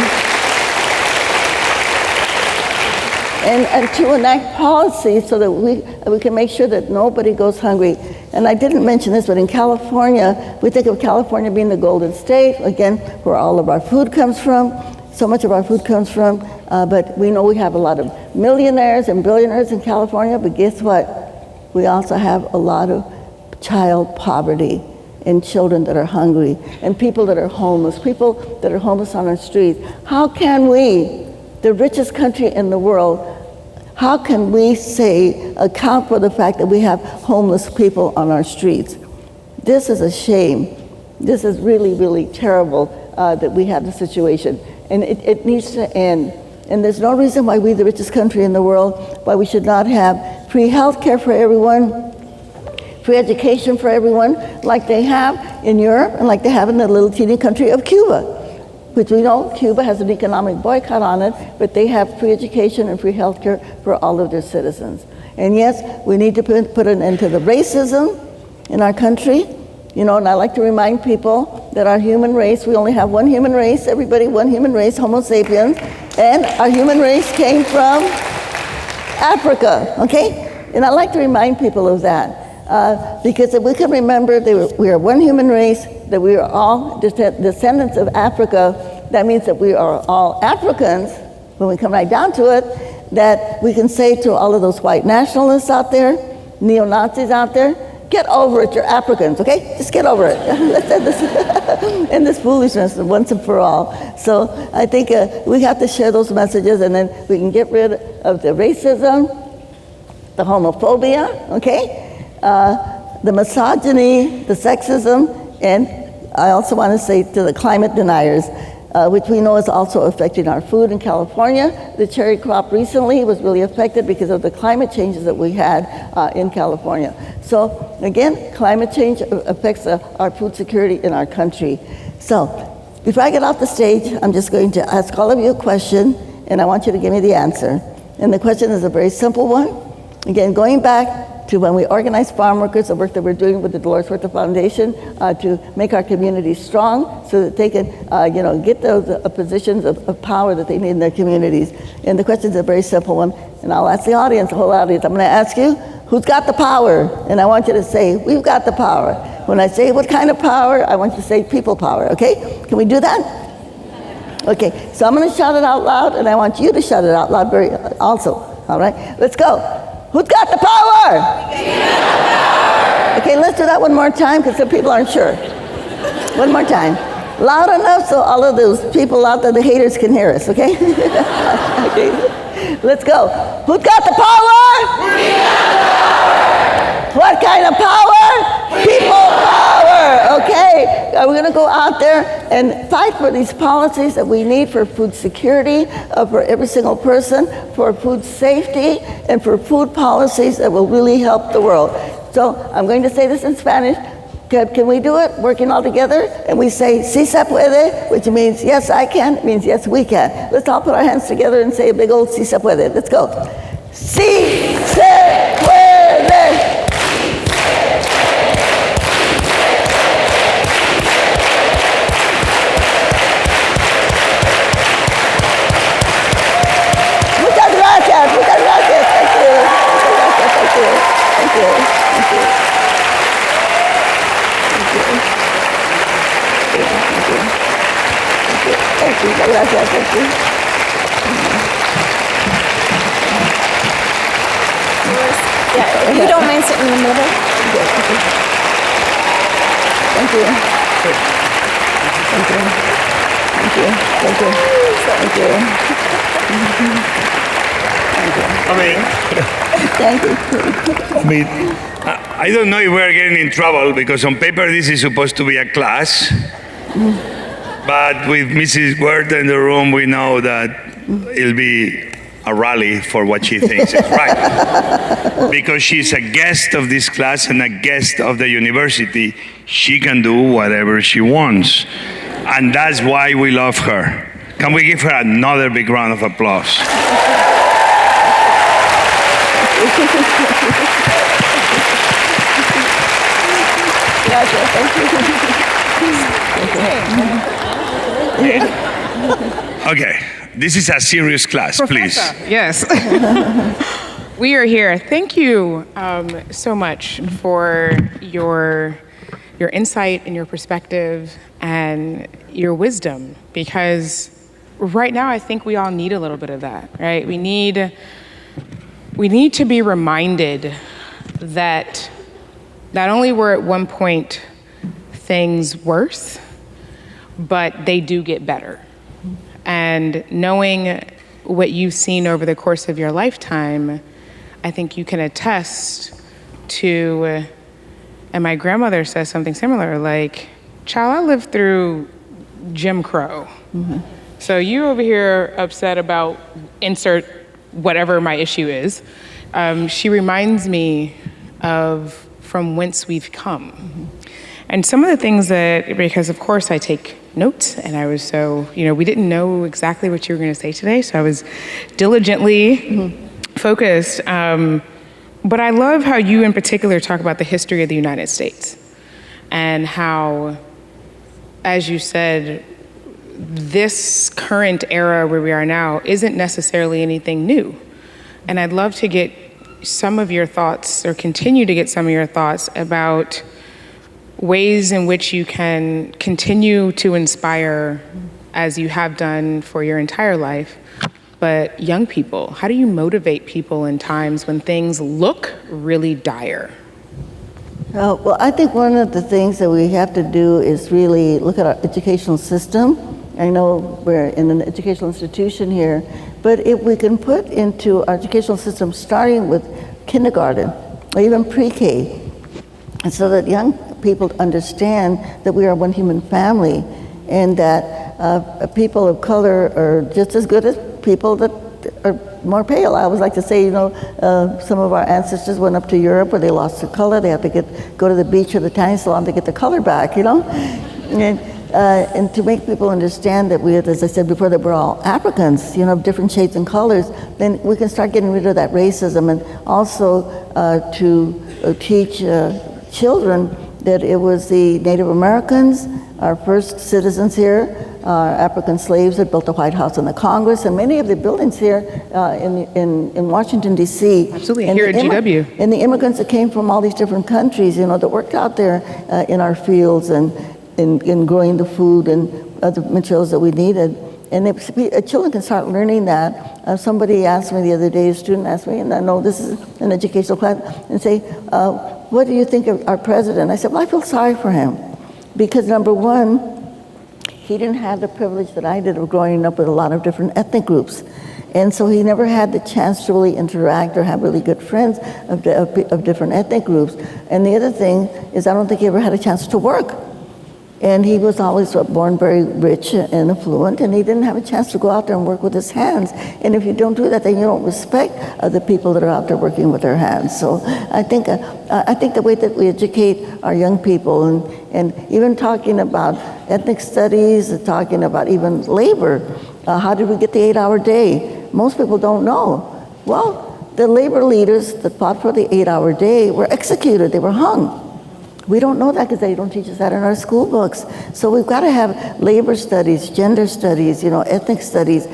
And to enact policy so that we can make sure that nobody goes hungry. And I didn't mention this, but in California, we think of California being the Golden State, again, where all of our food comes from. So much of our food comes from, but we know we have a lot of millionaires and billionaires in California, but guess what? We also have a lot of child poverty and children that are hungry and people that are homeless on our streets. How can we, the richest country in the world, how can we account for the fact that we have homeless people on our streets? This is a shame. This is really, really terrible that we have the situation. And it needs to end. And there's no reason why we, the richest country in the world, why we should not have free health care for everyone, free education for everyone, like they have in Europe and like they have in the little teeny country of Cuba, which we know Cuba has an economic boycott on it, but they have free education and free health care for all of their citizens. And yes, we need to put an end to the racism in our country. You know, and I like to remind people that our human race, we only have one human race, everybody, one human race, Homo sapiens, and our human race came from Africa, okay? And I like to remind people of that, because if we can remember that we are one human race, that we are all descendants of Africa, that means that we are all Africans, when we come right down to it, that we can say to all of those white nationalists out there, neo-Nazis out there, get over it, you're Africans, okay? Just get over it. Let's end this foolishness once and for all. So I think we have to share those messages, and then we can get rid of the racism, the homophobia, okay? The misogyny, the sexism, and I also want to say to the climate deniers, which we know is also affecting our food in California. The cherry crop recently was really affected because of the climate changes that we had in California. So again, climate change affects our food security in our country. So before I get off the stage, I'm just going to ask all of you a question, and I want you to give me the answer. And the question is a very simple one. Again, going back to when we organized farm workers, the work that we're doing with the Dolores Huerta Foundation to make our communities strong so that they can get those positions of power that they need in their communities. And the question is a very simple one, and I'll ask the audience, the whole audience, I'm going to ask you, who's got the power? And I want you to say, we've got the power. When I say what kind of power, I want you to say people power, okay? Can we do that? Okay, so I'm going to shout it out loud, and I want you to shout it out loud also, all right? Let's go. Who's got the power? Okay, let's do that one more time because some people aren't sure. One more time. Loud enough so all of those people out there, the haters, can hear us, okay? Okay, let's go. Who's got the power? We got the power. What kind of power? People power, okay? We're gonna go out there and fight for these policies that we need for food security, for every single person, for food safety, and for food policies that will really help the world. So I'm going to say this in Spanish. Can we do it, working all together? And we say, sí se puede, which means yes, I can, it means yes, we can. Let's all put our hands together and say a big old sí se puede. Let's go. Sí se puede. Muchas gracias. Thank you. Thank you. Gracias, thank you. Yeah, if you don't mind sitting in the middle. Thank you. I mean, I don't know if we're getting in trouble because on paper this is supposed to be a class. But with Mrs. Huerta in the room, we know that it'll be a rally for what she thinks is right. Because she's a guest of this class and a guest of the university, she can do whatever she wants. And that's why we love her. Can we give her another big round of applause? Okay, this is a serious class, Professor, please. Yes. We are here. Thank you so much for your insight and your perspective and your wisdom, because right now I think we all need a little bit of that, right? We need to be reminded that not only were at one point things worse, but they do get better. And knowing what you've seen over the course of your lifetime, I think you can attest to, and my grandmother says something similar, like, child, I lived through Jim Crow. Mm-hmm. So you over here upset about insert whatever my issue is. She reminds me of from whence we've come. Mm-hmm. And some of the things that, because of course I take notes, and I was so, we didn't know exactly what you were going to say today, so I was diligently focused. But I love how you in particular talk about the history of the United States and how, as you said, this current era where we are now isn't necessarily anything new. And I'd love to get some of your thoughts, or continue to get some of your thoughts about ways in which you can continue to inspire, as you have done for your entire life, but young people. How do you motivate people in times when things look really dire? Well, I think one of the things that we have to do is really look at our educational system. I know we're in an educational institution here, but if we can put into our educational system, starting with kindergarten or even pre-K, and so that young people understand that we are one human family, and that people of color are just as good as people that are more pale. I always like to say, some of our ancestors went up to Europe where they lost their color. They have to go to the beach or the tanning salon to get the color back, And to make people understand that we, as I said before, that we're all Africans, of different shades and colors, then we can start getting rid of that racism, and also to teach children that it was the Native Americans, our first citizens here, African slaves that built the White House and the Congress, and many of the buildings here in Washington, D.C. Absolutely, and here at GW. And the immigrants that came from all these different countries, that worked out there in our fields and in growing the food and other materials that we needed. And if children can start learning that. Somebody asked me the other day, a student asked me, and I know this is an educational class, and say, what do you think of our president? I said, well, I feel sorry for him. Because number one, he didn't have the privilege that I did of growing up with a lot of different ethnic groups. And so he never had the chance to really interact or have really good friends of different ethnic groups. And the other thing is, I don't think he ever had a chance to work. And he was always born very rich and affluent, and he didn't have a chance to go out there and work with his hands. And if you don't do that, then you don't respect the people that are out there working with their hands. So I think the way that we educate our young people, and even talking about ethnic studies, talking about even labor, how did we get the 8-hour day? Most people don't know. Well, the labor leaders that fought for the 8-hour day were executed, they were hung. We don't know that because they don't teach us that in our school books. So we've got to have labor studies, gender studies, ethnic studies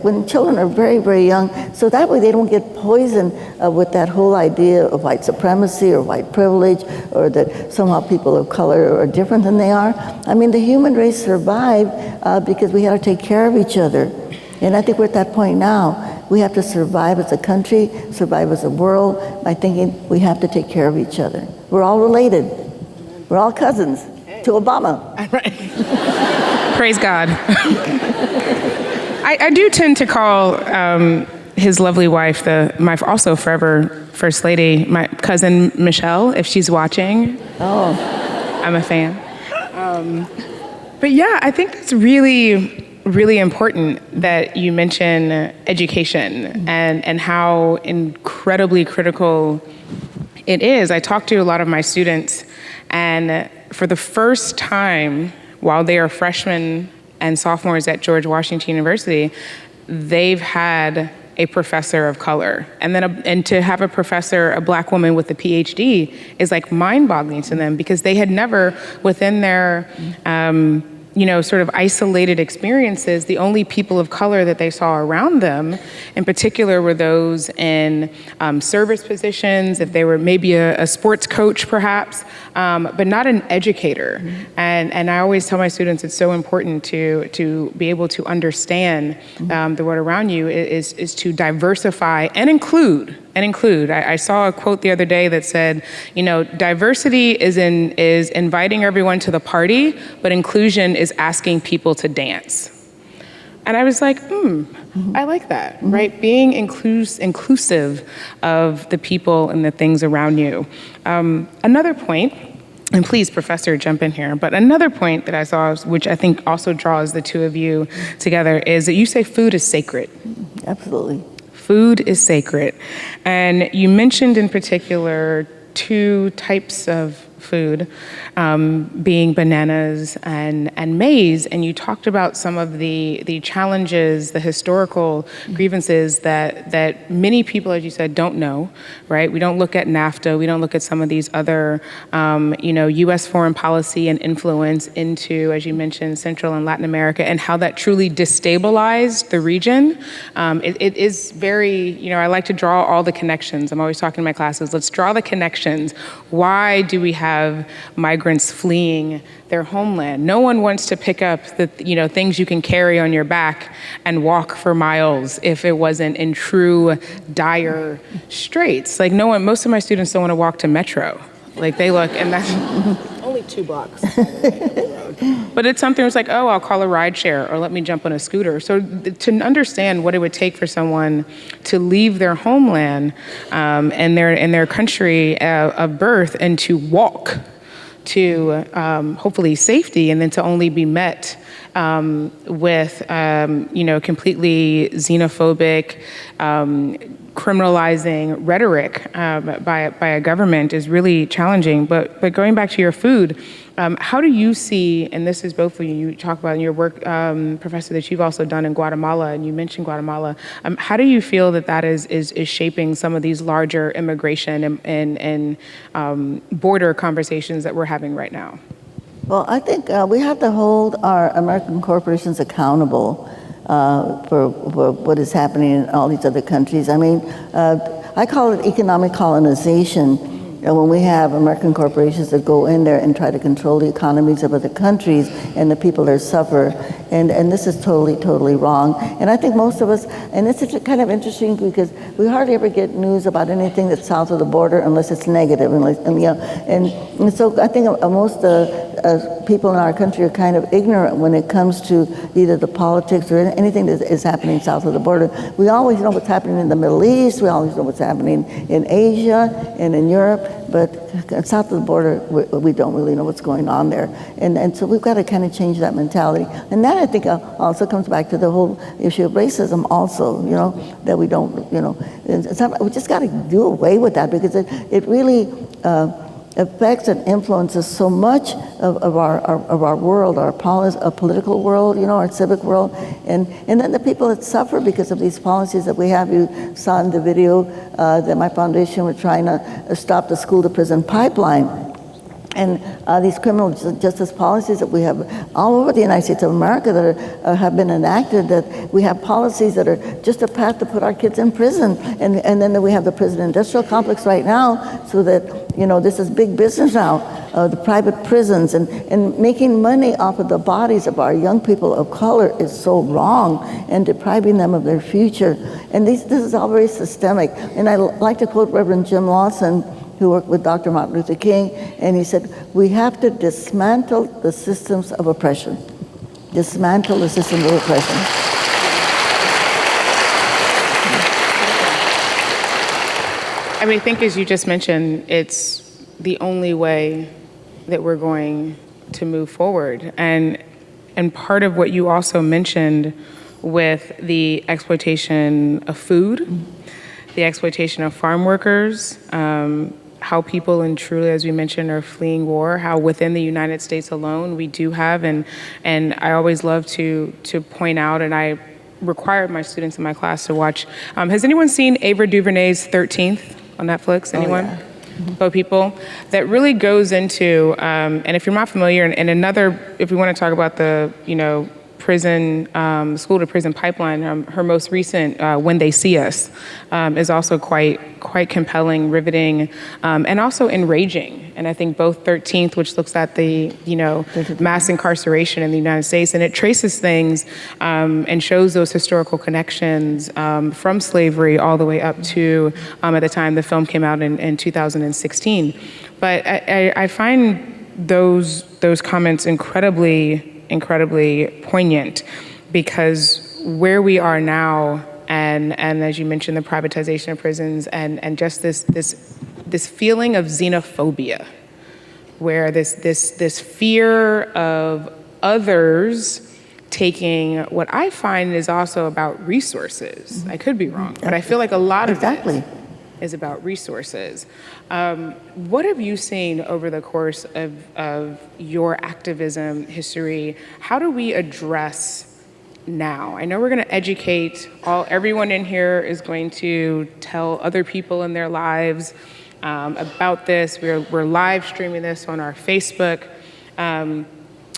when children are very, very young. So that way they don't get poisoned with that whole idea of white supremacy or white privilege, or that somehow people of color are different than they are. I mean, the human race survived because we had to take care of each other. And I think we're at that point now. We have to survive as a country, survive as a world, by thinking we have to take care of each other. We're all related. We're all cousins to Obama. Right. Praise God. I do tend to call his lovely wife, my also forever First Lady, my cousin Michelle, if she's watching. Oh. I'm a fan. But yeah, I think it's really important that you mention education and how incredibly critical it is. I talk to a lot of my students, and for the first time while they are freshmen and sophomores at George Washington University, they've had a professor of color. And then and to have a professor, a black woman with a PhD, is like mind-boggling to them, because they had never, within their sort of isolated experiences, the only people of color that they saw around them, in particular, were those in service positions, if they were maybe a sports coach perhaps, but not an educator. And I always tell my students it's so important to be able to understand the world around you is to diversify and include. I saw a quote the other day that said, diversity is inviting everyone to the party, but inclusion is asking people to dance. And I was like, I like that, right? Being inclusive of the people and the things around you. Another point, and please, Professor, jump in here, but another point that I saw, which I think also draws the two of you together, is that you say food is sacred. Absolutely. Food is sacred. And you mentioned in particular two types of food, being bananas and maize, and you talked about some of the challenges, the historical grievances that many people, as you said, don't know, right? We don't look at NAFTA, we don't look at some of these other, U.S. foreign policy and influence into, as you mentioned, Central and Latin America, and how that truly destabilized the region. It is very, I like to draw all the connections. I'm always talking to my classes, let's draw the connections. Why do we have migrants fleeing their homeland? No one wants to pick up the things you can carry on your back and walk for miles if it wasn't in true dire straits. Like most of my students don't want to walk to Metro. Like they look, and that's only 2 blocks. But it's something that's like, oh, I'll call a ride share or let me jump on a scooter. So to understand what it would take for someone to leave their homeland and their country of birth and to walk to hopefully safety, and then to only be met with completely xenophobic, criminalizing rhetoric by a government is really challenging. But going back to your food, how do you see, and this is both of you talk about in your work, Professor, that you've also done in Guatemala, and you mentioned Guatemala, how do you feel that is shaping some of these larger immigration and border conversations that we're having right now? Well, I think we have to hold our American corporations accountable for what is happening in all these other countries. I mean, I call it economic colonization. When we have American corporations that go in there and try to control the economies of other countries and the people that suffer, and this is totally wrong. And I think most of us, and it's kind of interesting because we hardly ever get news about anything that's south of the border unless it's negative, and so I think most people in our country are kind of ignorant when it comes to either the politics or anything that is happening south of the border. We always know what's happening in the Middle East, we always know what's happening in Asia and in Europe, but south of the border, we don't really know what's going on there. And so we've got to kind of change that mentality. And that, I think, also comes back to the whole issue of racism also, that we don't, we just got to do away with that, because it really affects and influences so much of our world, our political world, our civic world, and then the people that suffer because of these policies that we have. You saw in the video that my foundation were trying to stop the school-to-prison pipeline. And these criminal justice policies that we have all over the United States of America that have been enacted, that we have policies that are just a path to put our kids in prison. And then we have the prison industrial complex right now, so that, this is big business now, the private prisons, and making money off of the bodies of our young people of color is so wrong, and depriving them of their future. And this is all very systemic. And I like to quote Reverend Jim Lawson, who worked with Dr. Martin Luther King, and he said, we have to dismantle the systems of oppression. Dismantle the systems of oppression. I mean, I think, as you just mentioned, it's the only way that we're going to move forward. And part of what you also mentioned with the exploitation of food, the exploitation of farm workers, how people, and truly, as we mentioned, are fleeing war, how within the United States alone we do have, and I always love to point out, and I require my students in my class to watch. Has anyone seen Ava DuVernay's 13th on Netflix? Anyone? Oh, yeah. Both people, that really goes into, and if you're not familiar, and another, if we want to talk about the, prison, school to prison pipeline, her most recent, When They See Us, is also quite compelling, riveting, and also enraging. And I think both 13th, which looks at the, mass incarceration in the United States, and it traces things and shows those historical connections from slavery all the way up to, at the time the film came out in 2016. But I find those comments incredibly poignant, because where we are now, and as you mentioned, the privatization of prisons, and just this feeling of xenophobia, where this fear of others taking what I find is also about resources. I could be wrong, but I feel like a lot of it is about resources. What have you seen over the course of your activism history? How do we address now? I know we're going to educate everyone in here is going to tell other people in their lives about this. We're live streaming this on our Facebook.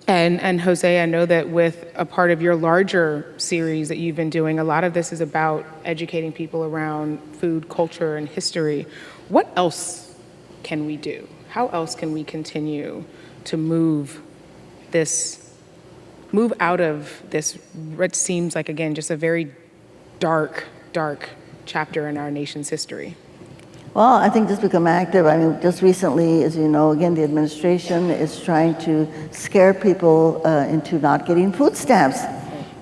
And Jose, I know that with a part of your larger series that you've been doing, a lot of this is about educating people around food, culture, and history. What else can we do? How else can we continue to move out of this, what seems like, again, just a very dark, dark chapter in our nation's history? Well, I think just become active. I mean, just recently, as you know, again, the administration is trying to scare people into not getting food stamps.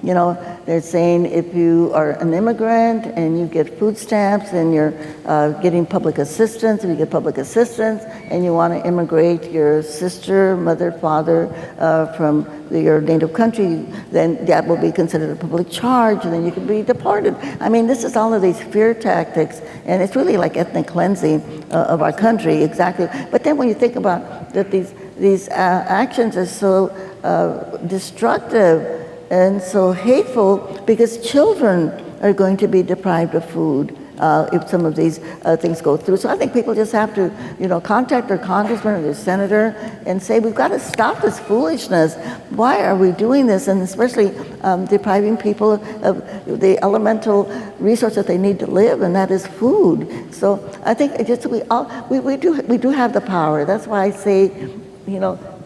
You know, they're saying if you are an immigrant and you get food stamps and you're getting public assistance, if you get public assistance and you want to immigrate your sister, mother, father from your native country, then that will be considered a public charge and then you can be deported. I mean, this is all of these fear tactics, and it's really like ethnic cleansing of our country, exactly. But then when you think about that these actions are so destructive and so hateful, because children are going to be deprived of food if some of these things go through. So I think people just have to, contact their congressman or their senator and say, we've got to stop this foolishness. Why are we doing this? And especially depriving people of the elemental resource that they need to live, and that is food. So I think we do have the power. That's why I say,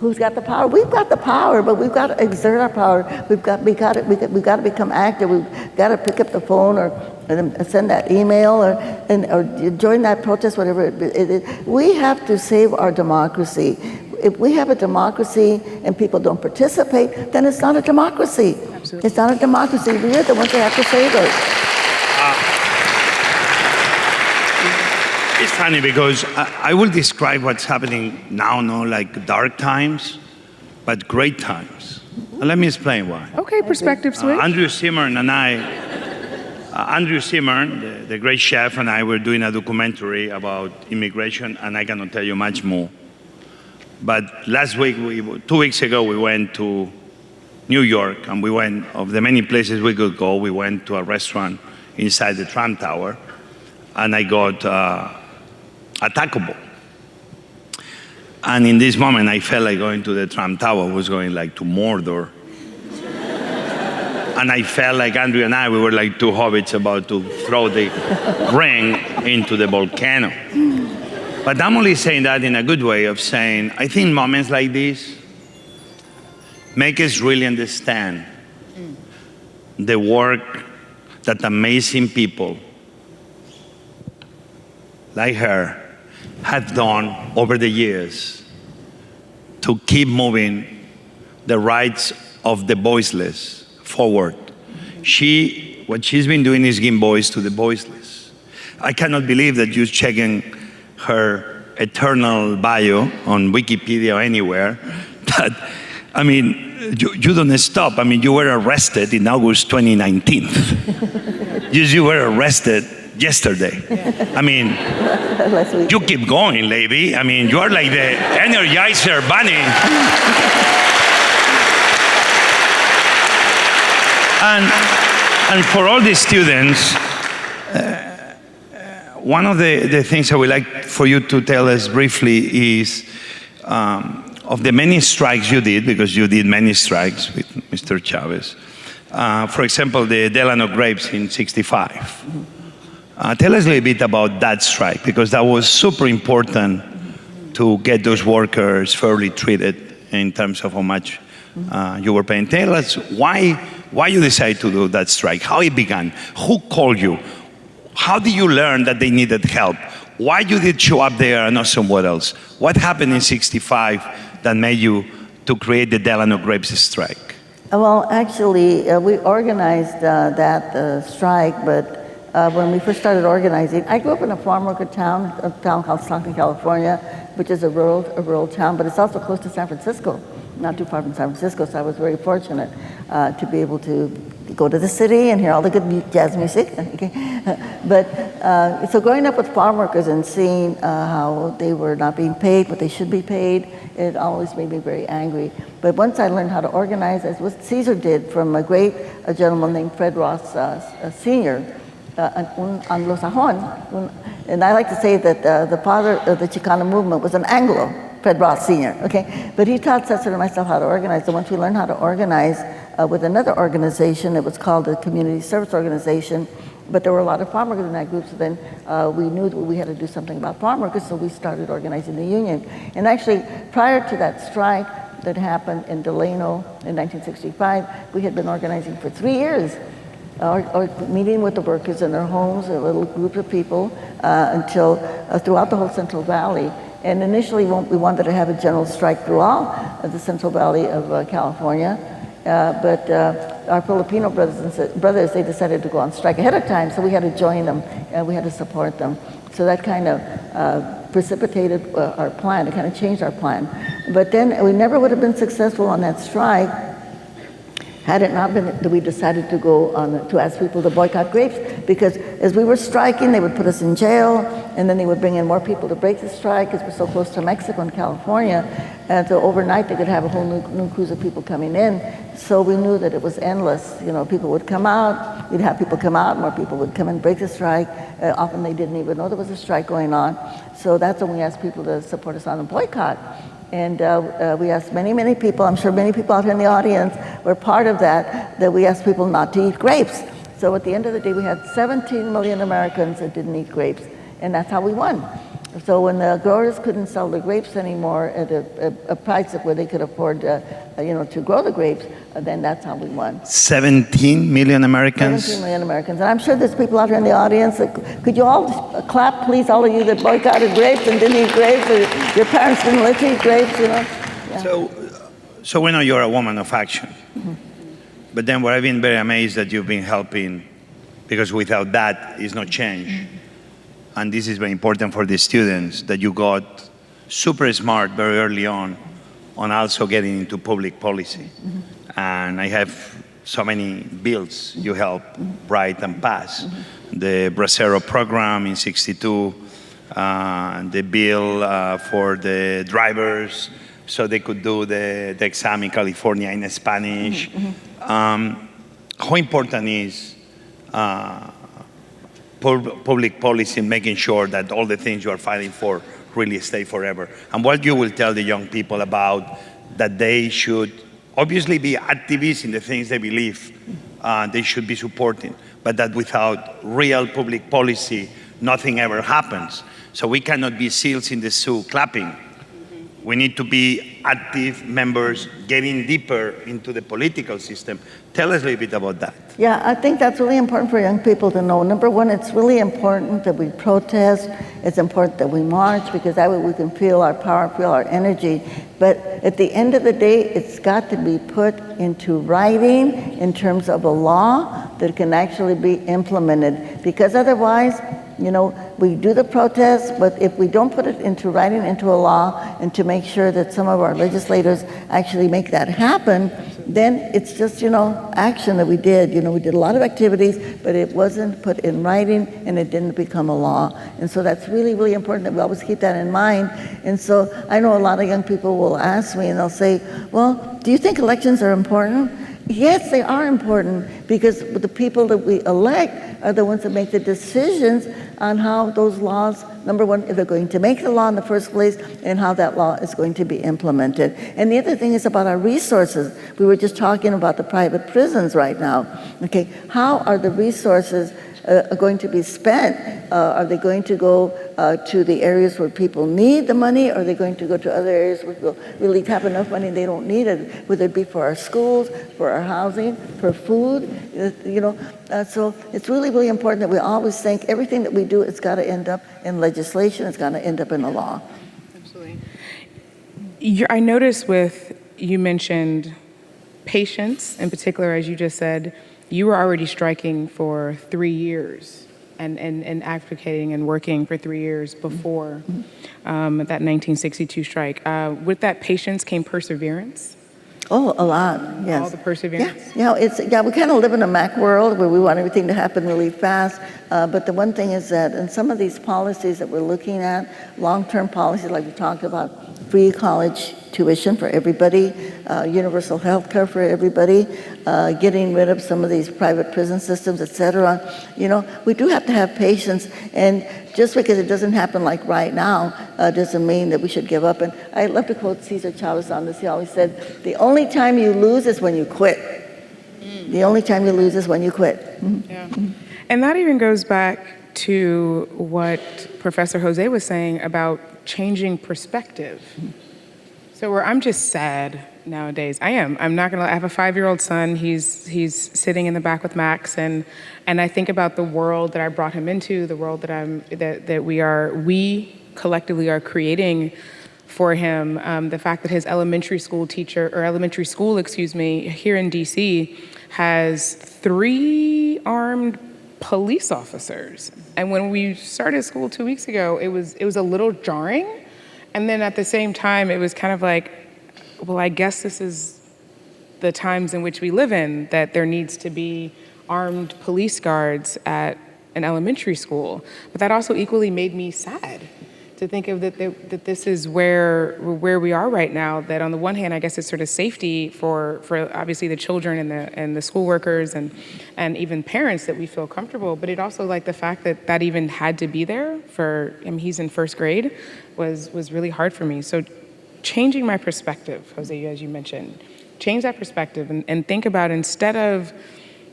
who's got the power? We've got the power, but we've got to exert our power. We've got to become active. We've got to pick up the phone or send that email or join that protest, whatever it is. We have to save our democracy. If we have a democracy and people don't participate, then it's not a democracy. Absolutely. It's not a democracy. We're the ones that have to save it. It's funny because I will describe what's happening now, like dark times, but great times. And let me explain why. Okay, perspective switch. Andrew Zimmern and I, the great chef, and I were doing a documentary about immigration, and I cannot tell you much more. But last week, 2 weeks ago, we went to New York, and we went, of the many places we could go, we went to a restaurant inside the Trump Tower, and I got a Taco Bell. And in this moment, I felt like going to the Trump Tower was going like to Mordor. And I felt like Andrew and I, we were like two hobbits about to throw the ring into the volcano. But I'm only saying that in a good way of saying, I think moments like this make us really understand the work that amazing people like her have done over the years to keep moving the rights of the voiceless forward. What she's been doing is giving voice to the voiceless. I cannot believe that you're checking her eternal bio on Wikipedia or anywhere, but I mean, you don't stop. I mean, you were arrested in August 2019. You were arrested yesterday. I mean, you keep going, lady. I mean, you are like the Energizer bunny. And for all the students, one of the things I would like for you to tell us briefly is of the many strikes you did, because you did many strikes with Mr. Chavez. For example, the Delano grapes in '65. Tell us a little bit about that strike, because that was super important to get those workers fairly treated in terms of how much you were paying. Tell us why you decided to do that strike, how it began, who called you, how did you learn that they needed help, why you did show up there and not somewhere else, what happened in '65 that made you to create the Delano grapes strike? Well, actually, we organized that strike, but when we first started organizing, I grew up in a farm worker town, a town called Stockton, California, which is a rural town, but it's also close to San Francisco, not too far from San Francisco, so I was very fortunate to be able to go to the city and hear all the good jazz music. Okay. But so growing up with farm workers and seeing how they were not being paid what they should be paid, it always made me very angry. But once I learned how to organize, as what Caesar did from a gentleman named Fred Ross Sr., un anglosajón, and I like to say that the father of the Chicano movement was an Anglo, Fred Ross Sr., okay? But he taught Cesar and myself how to organize, and once we learned how to organize with another organization, it was called the Community Service Organization, but there were a lot of farm workers in that group, so then we knew that we had to do something about farm workers, so we started organizing the union. And actually, prior to that strike that happened in Delano in 1965, we had been organizing for 3 years, or meeting with the workers in their homes, a little group of people, until throughout the whole Central Valley. And initially, we wanted to have a general strike throughout the Central Valley of California, but our Filipino brothers, they decided to go on strike ahead of time, so we had to join them, and we had to support them. So that kind of precipitated our plan, it kind of changed our plan. But then we never would have been successful on that strike had it not been that we decided to go on to ask people to boycott grapes, because as we were striking, they would put us in jail, and then they would bring in more people to break the strike because we're so close to Mexico and California, and so overnight they could have a whole new cruise of people coming in. So we knew that it was endless. You know, people would come out, we'd have people come out, more people would come and break the strike. Often they didn't even know there was a strike going on. So that's when we asked people to support us on a boycott. And we asked many people, I'm sure many people out here in the audience were part of that we asked people not to eat grapes. So at the end of the day, we had 17 million Americans that didn't eat grapes, and that's how we won. So when the growers couldn't sell the grapes anymore at a price where they could afford to grow the grapes, then that's how we won. 17 million Americans? 17 million Americans. And I'm sure there's people out here in the audience. Could you all clap, please, all of you that boycotted grapes and didn't eat grapes, or your parents didn't let you eat grapes, you know? Yeah. So we know you're a woman of action. Mm-hmm. But then what I've been very amazed that you've been helping, because without that, it's no change. Mm-hmm. And this is very important for the students, that you got super smart very early on also getting into public policy. Mm-hmm. And I have so many bills you helped write and pass. Mm-hmm. The Bracero program in '62, the bill for the drivers so they could do the exam in California in Spanish. Mm-hmm. How important is public policy in making sure that all the things you are fighting for really stay forever? And what you will tell the young people about that they should obviously be activists in the things they believe they should be supporting, but that without real public policy, nothing ever happens. So we cannot be seals in the zoo clapping. We need to be active members, getting deeper into the political system. Tell us a little bit about that. Yeah, I think that's really important for young people to know. Number one, it's really important that we protest. It's important that we march, because that way we can feel our power, feel our energy. But at the end of the day, it's got to be put into writing in terms of a law that can actually be implemented. Because otherwise, you know, we do the protests, but if we don't put it into writing, into a law, and to make sure that some of our legislators actually make that happen, then it's just, you know, action that we did. You know, we did a lot of activities, but it wasn't put in writing, and it didn't become a law. And so that's really, really important that we always keep that in mind. And so I know a lot of young people will ask me, and they'll say, well, do you think elections are important? Yes, they are important, because the people that we elect are the ones that make the decisions on how those laws, number one, if they're going to make the law in the first place, and how that law is going to be implemented. And the other thing is about our resources. We were just talking about the private prisons right now. Okay, how are the resources going to be spent? Are they going to go to the areas where people need the money, or are they going to go to other areas where people really have enough money and they don't need it, whether it be for our schools, for our housing, for food, you know? So it's really, really important that we always think everything that we do, it's got to end up in legislation, it's got to end up in the law. Absolutely. I noticed you mentioned patience, in particular, as you just said, you were already striking for 3 years and advocating and working for 3 years before that 1962 strike. With that patience came perseverance. Oh, a lot, yes. All the perseverance. Yeah, we kind of live in a Mac world where we want everything to happen really fast. But the one thing is that in some of these policies that we're looking at, long-term policies like we talked about, free college tuition for everybody, universal health care for everybody, getting rid of some of these private prison systems, et cetera. We do have to have patience, and just because it doesn't happen like right now doesn't mean that we should give up. And I love to quote Cesar Chavez on this. He always said, the only time you lose is when you quit. The only time you lose is when you quit. Yeah. And that even goes back to what Professor Jose was saying about changing perspective. So where I'm just sad nowadays, I'm not gonna. I have a 5-year-old son. He's sitting in the back with Max, and I think about the world that I brought him into, the world that we collectively are creating for him. The fact that his elementary school, here in DC, has 3 armed police officers. And when we started school 2 weeks ago, it was a little jarring. And then at the same time, it was kind of like, well, I guess this is the times in which we live in, that there needs to be armed police guards at an elementary school. But that also equally made me sad to think of that this is where we are right now, that on the one hand, I guess it's sort of safety for obviously the children and the school workers and even parents, that we feel comfortable, but it also, like, the fact that even had to be there for him, he's in 1st grade, was really hard for me. So changing my perspective, Jose, as you mentioned, change that perspective and think about, instead of,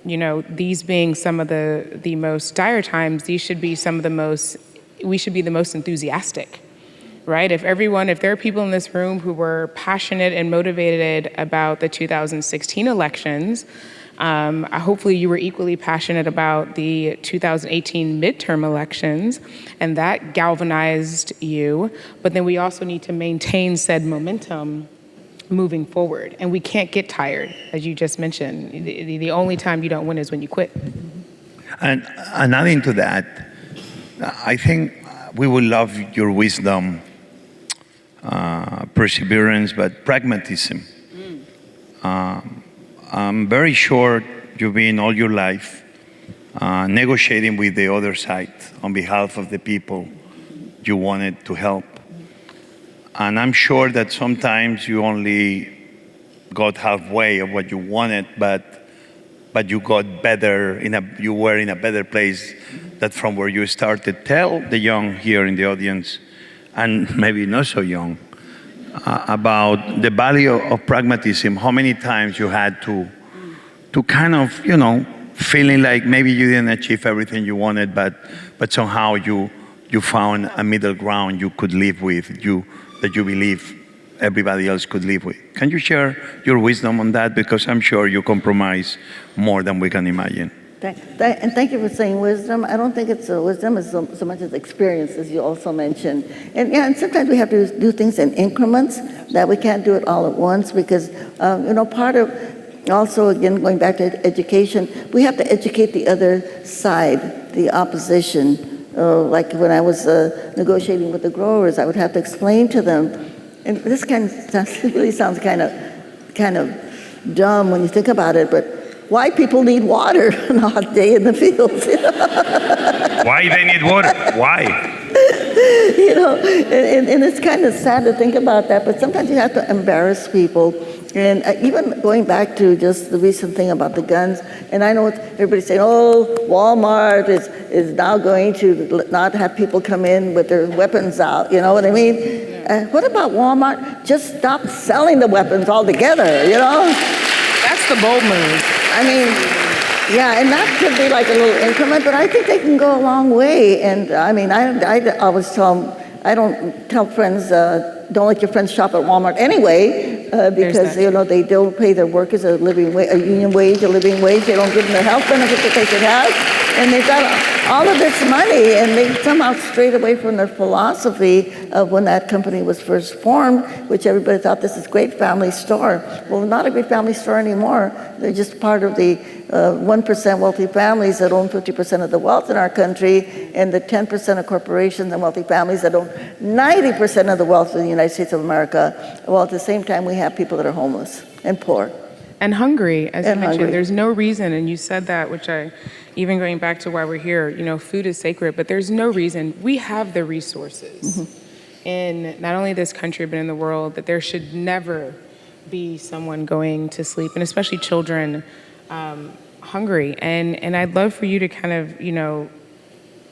these being some of the most dire times, these should be we should be the most enthusiastic, right? If there are people in this room who were passionate and motivated about the 2016 elections, hopefully you were equally passionate about the 2018 midterm elections, and that galvanized you. But then we also need to maintain said momentum moving forward. And we can't get tired, as you just mentioned. The only time you don't win is when you quit. And adding to that, I think we will love your wisdom, perseverance, but pragmatism. I'm very sure you've been all your life negotiating with the other side on behalf of the people you wanted to help. And I'm sure that sometimes you only got halfway of what you wanted, but you got better, you were in a better place that from where you started. Tell the young here in the audience, and maybe not so young, about the value of pragmatism. How many times you had to kind of, feeling like maybe you didn't achieve everything you wanted, but somehow you found a middle ground you could live with, that you believe everybody else could live with. Can you share your wisdom on that? Because I'm sure you compromise more than we can imagine. And thank you for saying wisdom. I don't think it's wisdom as so much as experience, as you also mentioned. And sometimes we have to do things in increments, that we can't do it all at once, because, part of, also, again, going back to education, we have to educate the other side, the opposition. Like when I was negotiating with the growers, I would have to explain to them, and this really sounds kind of dumb when you think about it, but why people need water on a hot day in the fields. Why they need water? Why? And it's kind of sad to think about that, but sometimes you have to embarrass people. And even going back to just the recent thing about the guns, and I know everybody's saying, Walmart is now going to not have people come in with their weapons out, you know what I mean? Yeah. What about Walmart? Just stop selling the weapons altogether, That's the bold move. I mean, yeah, and that could be like a little increment, but I think they can go a long way. And I mean, I always I don't tell friends, don't let your friends shop at Walmart anyway, because they don't pay their workers a living wage, a union wage, a living wage. They don't give them the health benefits that they should have, And they've got all of this money, and they somehow strayed away from their philosophy of when that company was first formed, which everybody thought this is great family store. Well, not a great family store anymore. They're just part of the 1% wealthy families that own 50% of the wealth in our country, and the 10% of corporations and wealthy families that own 90% of the wealth in the United States of America. Well, at the same time, we have people that are homeless and poor. And hungry, as you mentioned. Hungry. There's no reason, and you said that, which even going back to why we're here, food is sacred, but there's no reason. We have the resources in not only this country, but in the world, that there should never be someone going to sleep, and especially children, hungry. And I'd love for you to kind of,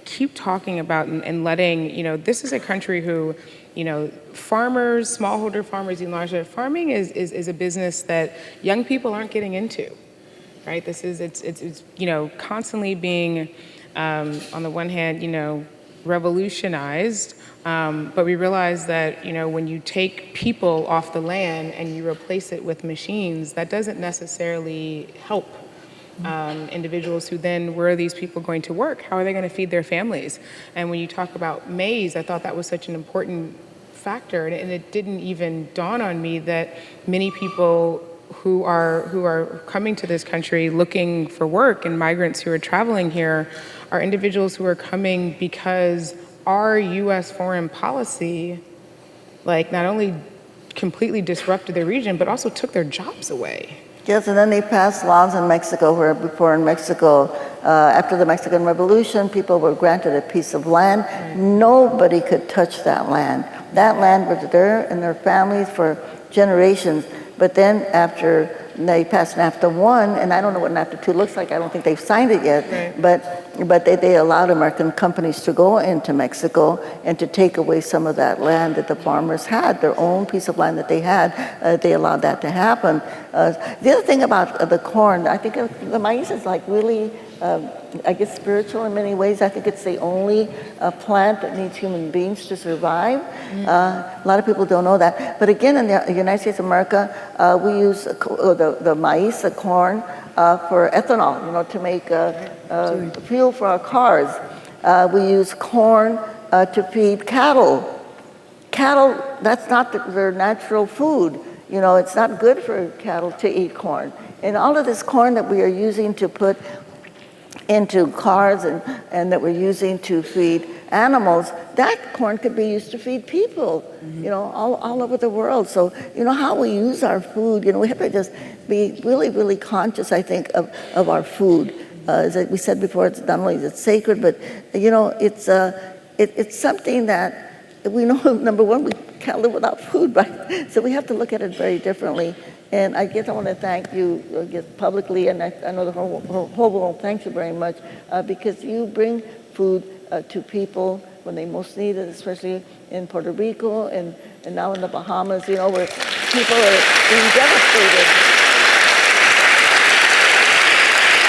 keep talking about and letting, this is a country who, farmers, smallholder farmers, farming is a business that young people aren't getting into, right? It's constantly being, on the one hand, revolutionized, but we realize that, when you take people off the land and you replace it with machines, that doesn't necessarily help individuals who then, where are these people going to work? How are they going to feed their families? And when you talk about maize, I thought that was such an important factor, and it didn't even dawn on me that many people who are coming to this country looking for work, and migrants who are traveling here, are individuals who are coming because our U.S. foreign policy, not only completely disrupted their region, but also took their jobs away. Yes, and then they passed laws in Mexico where before in Mexico, after the Mexican Revolution, people were granted a piece of land. Nobody could touch that land. That land was there and their families for generations. But then after they passed NAFTA 1, and I don't know what NAFTA 2 looks like, I don't think they've signed it yet, but they allowed American companies to go into Mexico and to take away some of that land that the farmers had, their own piece of land that they had. They allowed that to happen. The other thing about the corn, I think the maize is really, I guess, spiritual in many ways. I think it's the only plant that needs human beings to survive. A lot of people don't know that. But again, in the United States of America, we use the maize, the corn, for ethanol, to make fuel for our cars. We use corn to feed cattle. Cattle, that's not their natural food. It's not good for cattle to eat corn. And all of this corn that we are using to put into cars and that we're using to feed animals, that corn could be used to feed people, all over the world. So, how we use our food, we have to just be really, really conscious, I think, of our food. As we said before, it's not only is it sacred, but, it's something that we know, number one, we can't live without food, right? So we have to look at it very differently. And I guess I want to thank you publicly, and I know the whole world thanks you very much, because you bring food to people when they most need it, especially in Puerto Rico and now in the Bahamas, where people are being devastated.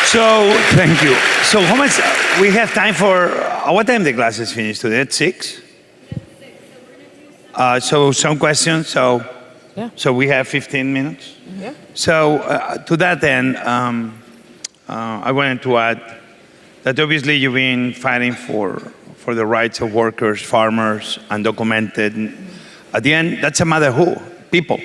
So, thank you. So how much, we have time for, what time the class is finished today? At 6? So some questions, so we have 15 minutes. Yeah. So to that end, I wanted to add that obviously you've been fighting for the rights of workers, farmers, undocumented. At the end, that's a matter who? People.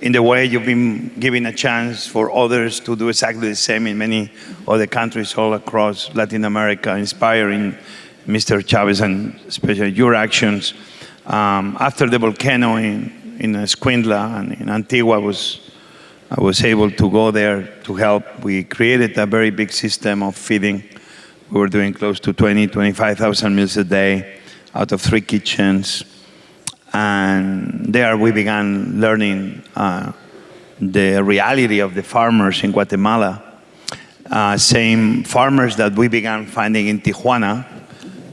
In the way you've been giving a chance for others to do exactly the same in many other countries all across Latin America, inspiring Mr. Chavez and especially your actions. After the volcano in Escuintla and in Antigua, I was able to go there to help. We created a very big system of feeding. We were doing close to 25,000 meals a day out of 3 kitchens. And there we began learning the reality of the farmers in Guatemala. Same farmers that we began finding in Tijuana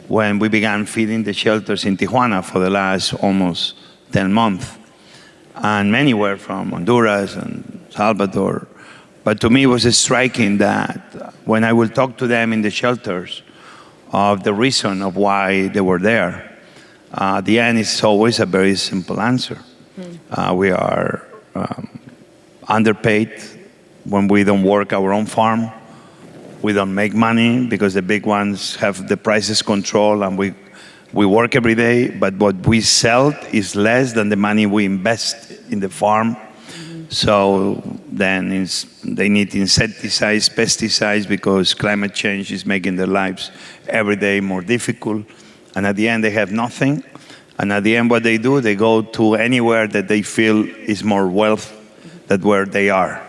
when we began feeding the shelters in Tijuana for the last almost 10 months. And many were from Honduras and Salvador. But to me, it was striking that when I will talk to them in the shelters of the reason of why they were there, the end is always a very simple answer. We are underpaid when we don't work our own farm. We don't make money because the big ones have the prices controlled, and we work every day, but what we sell is less than the money we invest in the farm. So then they need insecticides, pesticides, because climate change is making their lives every day more difficult. And at the end, they have nothing. And at the end, what they do, they go to anywhere that they feel is more wealth than where they are.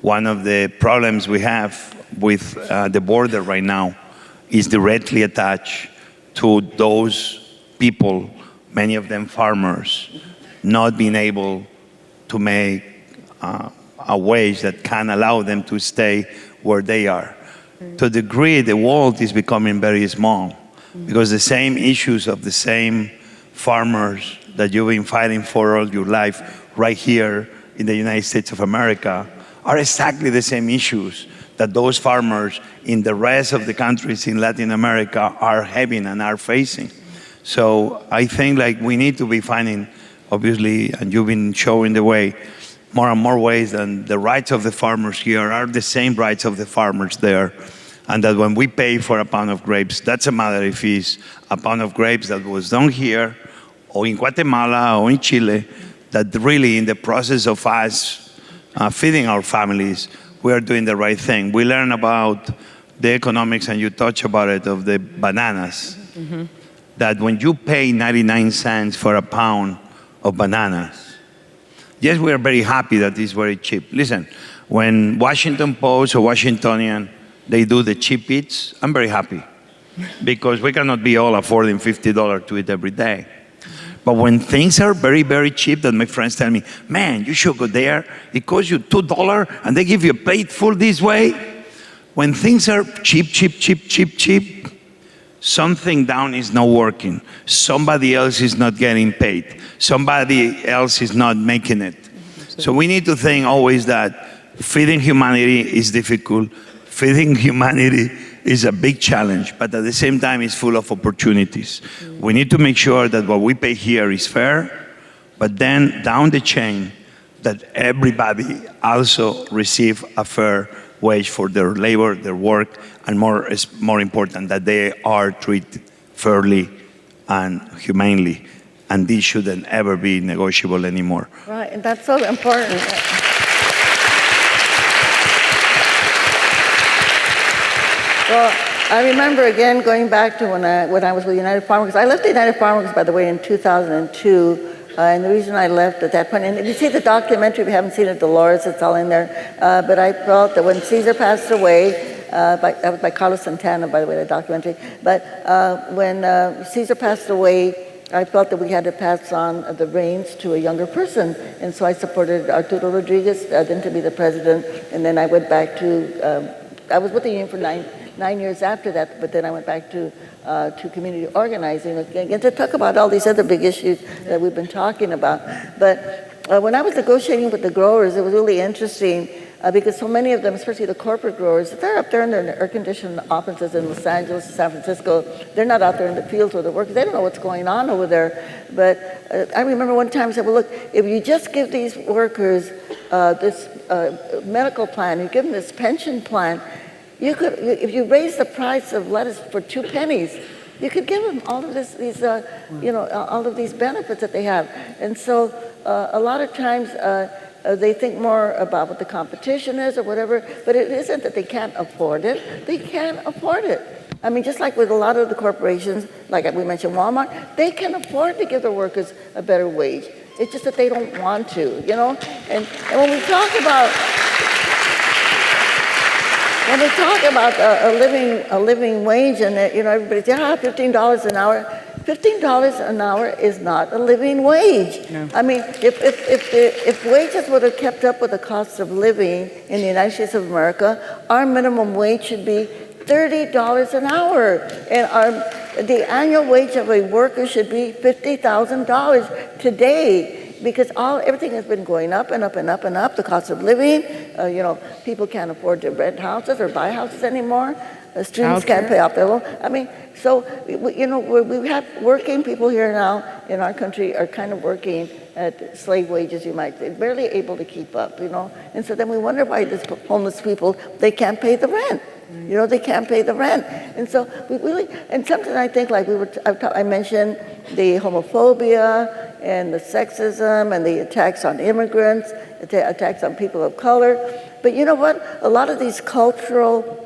One of the problems we have with the border right now is directly attached to those people, many of them farmers, not being able to make a wage that can allow them to stay where they are. To the degree the world is becoming very small, because the same issues of the same farmers that you've been fighting for all your life right here in the United States of America are exactly the same issues that those farmers in the rest of the countries in Latin America are having and are facing. So I think like we need to be finding, obviously, and you've been showing the way, more and more ways that the rights of the farmers here are the same rights of the farmers there. And that when we pay for a pound of grapes, that's a matter if it's a pound of grapes that was done here, or in Guatemala, or in Chile, that really in the process of us feeding our families, we are doing the right thing. We learn about the economics, and you touch about it, of the bananas. That when you pay 99 cents for a pound of bananas, yes, we are very happy that it's very cheap. Listen, when Washington Post or Washingtonian, they do the cheap eats, I'm very happy. Because we cannot be all affording $50 to eat every day. But when things are very, very cheap, that my friends tell me, man, you should go there. It costs you $2 and they give you a plate full this way. When things are cheap, something down is not working. Somebody else is not getting paid. Somebody else is not making it. So we need to think always that feeding humanity is difficult. Feeding humanity is a big challenge, but at the same time, it's full of opportunities. We need to make sure that what we pay here is fair, but then down the chain, that everybody also receive a fair wage for their labor, their work, and more important, that they are treated fairly and humanely. And this shouldn't ever be negotiable anymore. Right, and that's so important. Well, I remember again going back to when I was with United Farmers. I left the United Farmers, by the way, in 2002. And the reason I left at that point, and if you see the documentary, if you haven't seen it, Dolores, it's all in there. But I felt that when Caesar passed away, that was by Carlos Santana, by the way, the documentary. But when Caesar passed away, I felt that we had to pass on the reins to a younger person. And so I supported Arturo Rodriguez then to be the president. And then I went back to, I was with the union for nine years after that, but then I went back to community organizing again to talk about all these other big issues that we've been talking about. But when I was negotiating with the growers, it was really interesting because so many of them, especially the corporate growers, they're up there in their air-conditioned offices in Los Angeles, San Francisco. They're not out there in the fields with the workers. They don't know what's going on over there. But I remember one time I said, well, look, if you just give these workers this medical plan, you give them this pension plan, you could, if you raise the price of lettuce for 2 pennies, you could give them all of all of these benefits that they have. And so a lot of times they think more about what the competition is or whatever, but it isn't that they can't afford it. They can afford it. I mean, just like with a lot of the corporations, like we mentioned Walmart, they can afford to give their workers a better wage. It's just that they don't want to, you know? And when we talk about a living wage, and everybody says, $15 an hour. $15 an hour is not a living wage. No. I mean, if wages would have kept up with the cost of living in the United States of America, our minimum wage should be $30 an hour, and the annual wage of a worker should be $50,000 today. Because everything has been going up and up and up and up, the cost of living, people can't afford to rent houses or buy houses anymore. Students can't pay off their loan. I mean, so, we have working people here now in our country are kind of working at slave wages, you might say, barely able to keep up, And so then we wonder why these homeless people, they can't pay the rent. You know, they can't pay the rent. And so we really, and something I think like I mentioned the homophobia and the sexism and the attacks on immigrants, attacks on people of color. But you know what? A lot of these cultural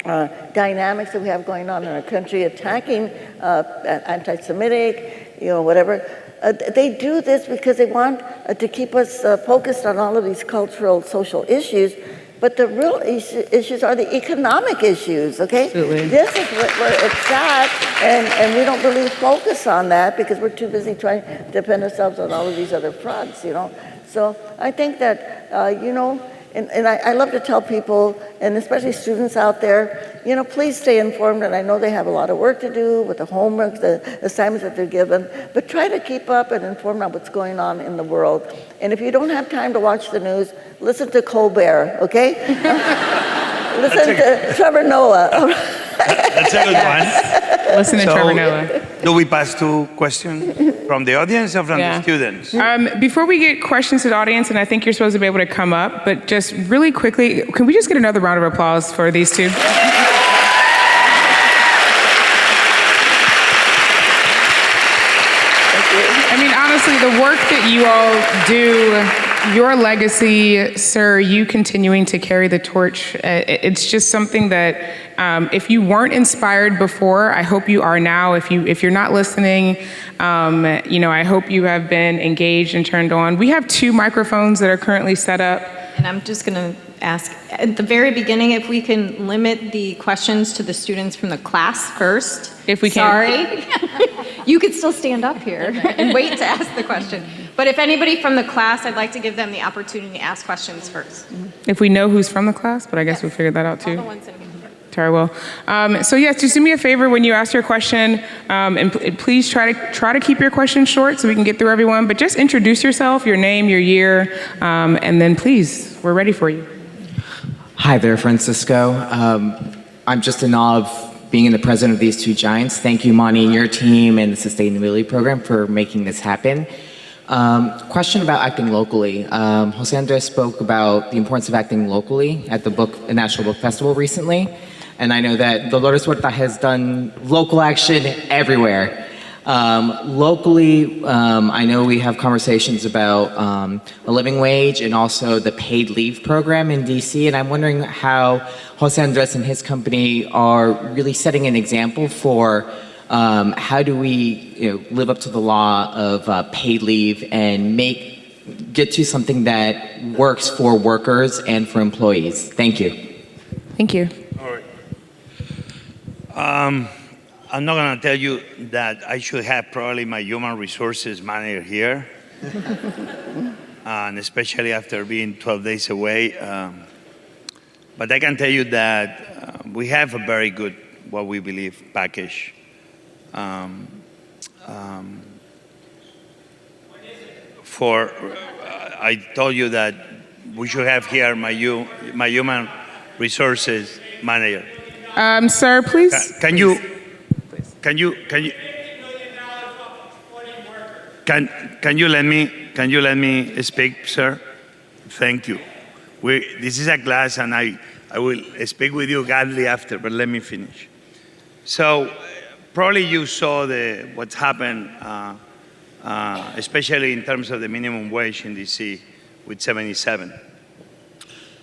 dynamics that we have going on in our country, attacking anti-Semitic, you know, whatever, they do this because they want to keep us focused on all of these cultural, social issues. But the real issues are the economic issues, okay? Absolutely. This is where it's at, and we don't really focus on that because we're too busy trying to defend ourselves on all of these other fronts, you know? So I think that, you know, and I love to tell people, and especially students out there, you know, please stay informed. And I know they have a lot of work to do with the homework, the assignments that they're given, but try to keep up and inform on what's going on in the world. And if you don't have time to watch the news, listen to Colbert, okay? Listen to Trevor Noah. That's a good one. Listen to Trevor Noah. Do we pass to questions from the audience or from the students? Before we get questions to the audience, and I think you're supposed to be able to come up, but just really quickly, can we just get another round of applause for these two? I mean, honestly, the work that you all do, your legacy, sir, you continuing to carry the torch, it's just something that if you weren't inspired before, I hope you are now. If you're not listening, you know, I hope you have been engaged and turned on. We have 2 microphones that are currently set up. And I'm just going to ask, at the very beginning, if we can limit the questions to the students from the class first. If we can. Sorry. You could still stand up here and wait to ask the question. But if anybody from the class, I'd like to give them the opportunity to ask questions first. If we know who's from the class, but I guess we'll figure that out too. All the ones in here. Very well. So yes, just do me a favor when you ask your question, and please try to keep your question short so we can get through everyone. But just introduce yourself, your name, your year, and then please, we're ready for you. Hi there, Francisco. I'm just in awe of being the president of these 2 giants. Thank you, Monty, and your team, and the sustainability program for making this happen. Question about acting locally. Jose Andres spoke about the importance of acting locally at the National Book Festival recently. And I know that Dolores Huerta has done local action everywhere. Locally, I know we have conversations about a living wage and also the paid leave program in DC. And I'm wondering how Jose Andres and his company are really setting an example for how do we live up to the law of paid leave and get to something that works for workers and for employees. Thank you. Thank you. All right. I'm not going to tell you that I should have probably my human resources manager here, and especially after being 12 days away. But I can tell you that we have a very good, what we believe, package. I told you that we should have here my human resources manager. Sir, please. Can you let me speak, sir? Thank you. This is a class, and I will speak with you gladly after, but let me finish. So, probably you saw what's happened, especially in terms of the minimum wage in DC with 77.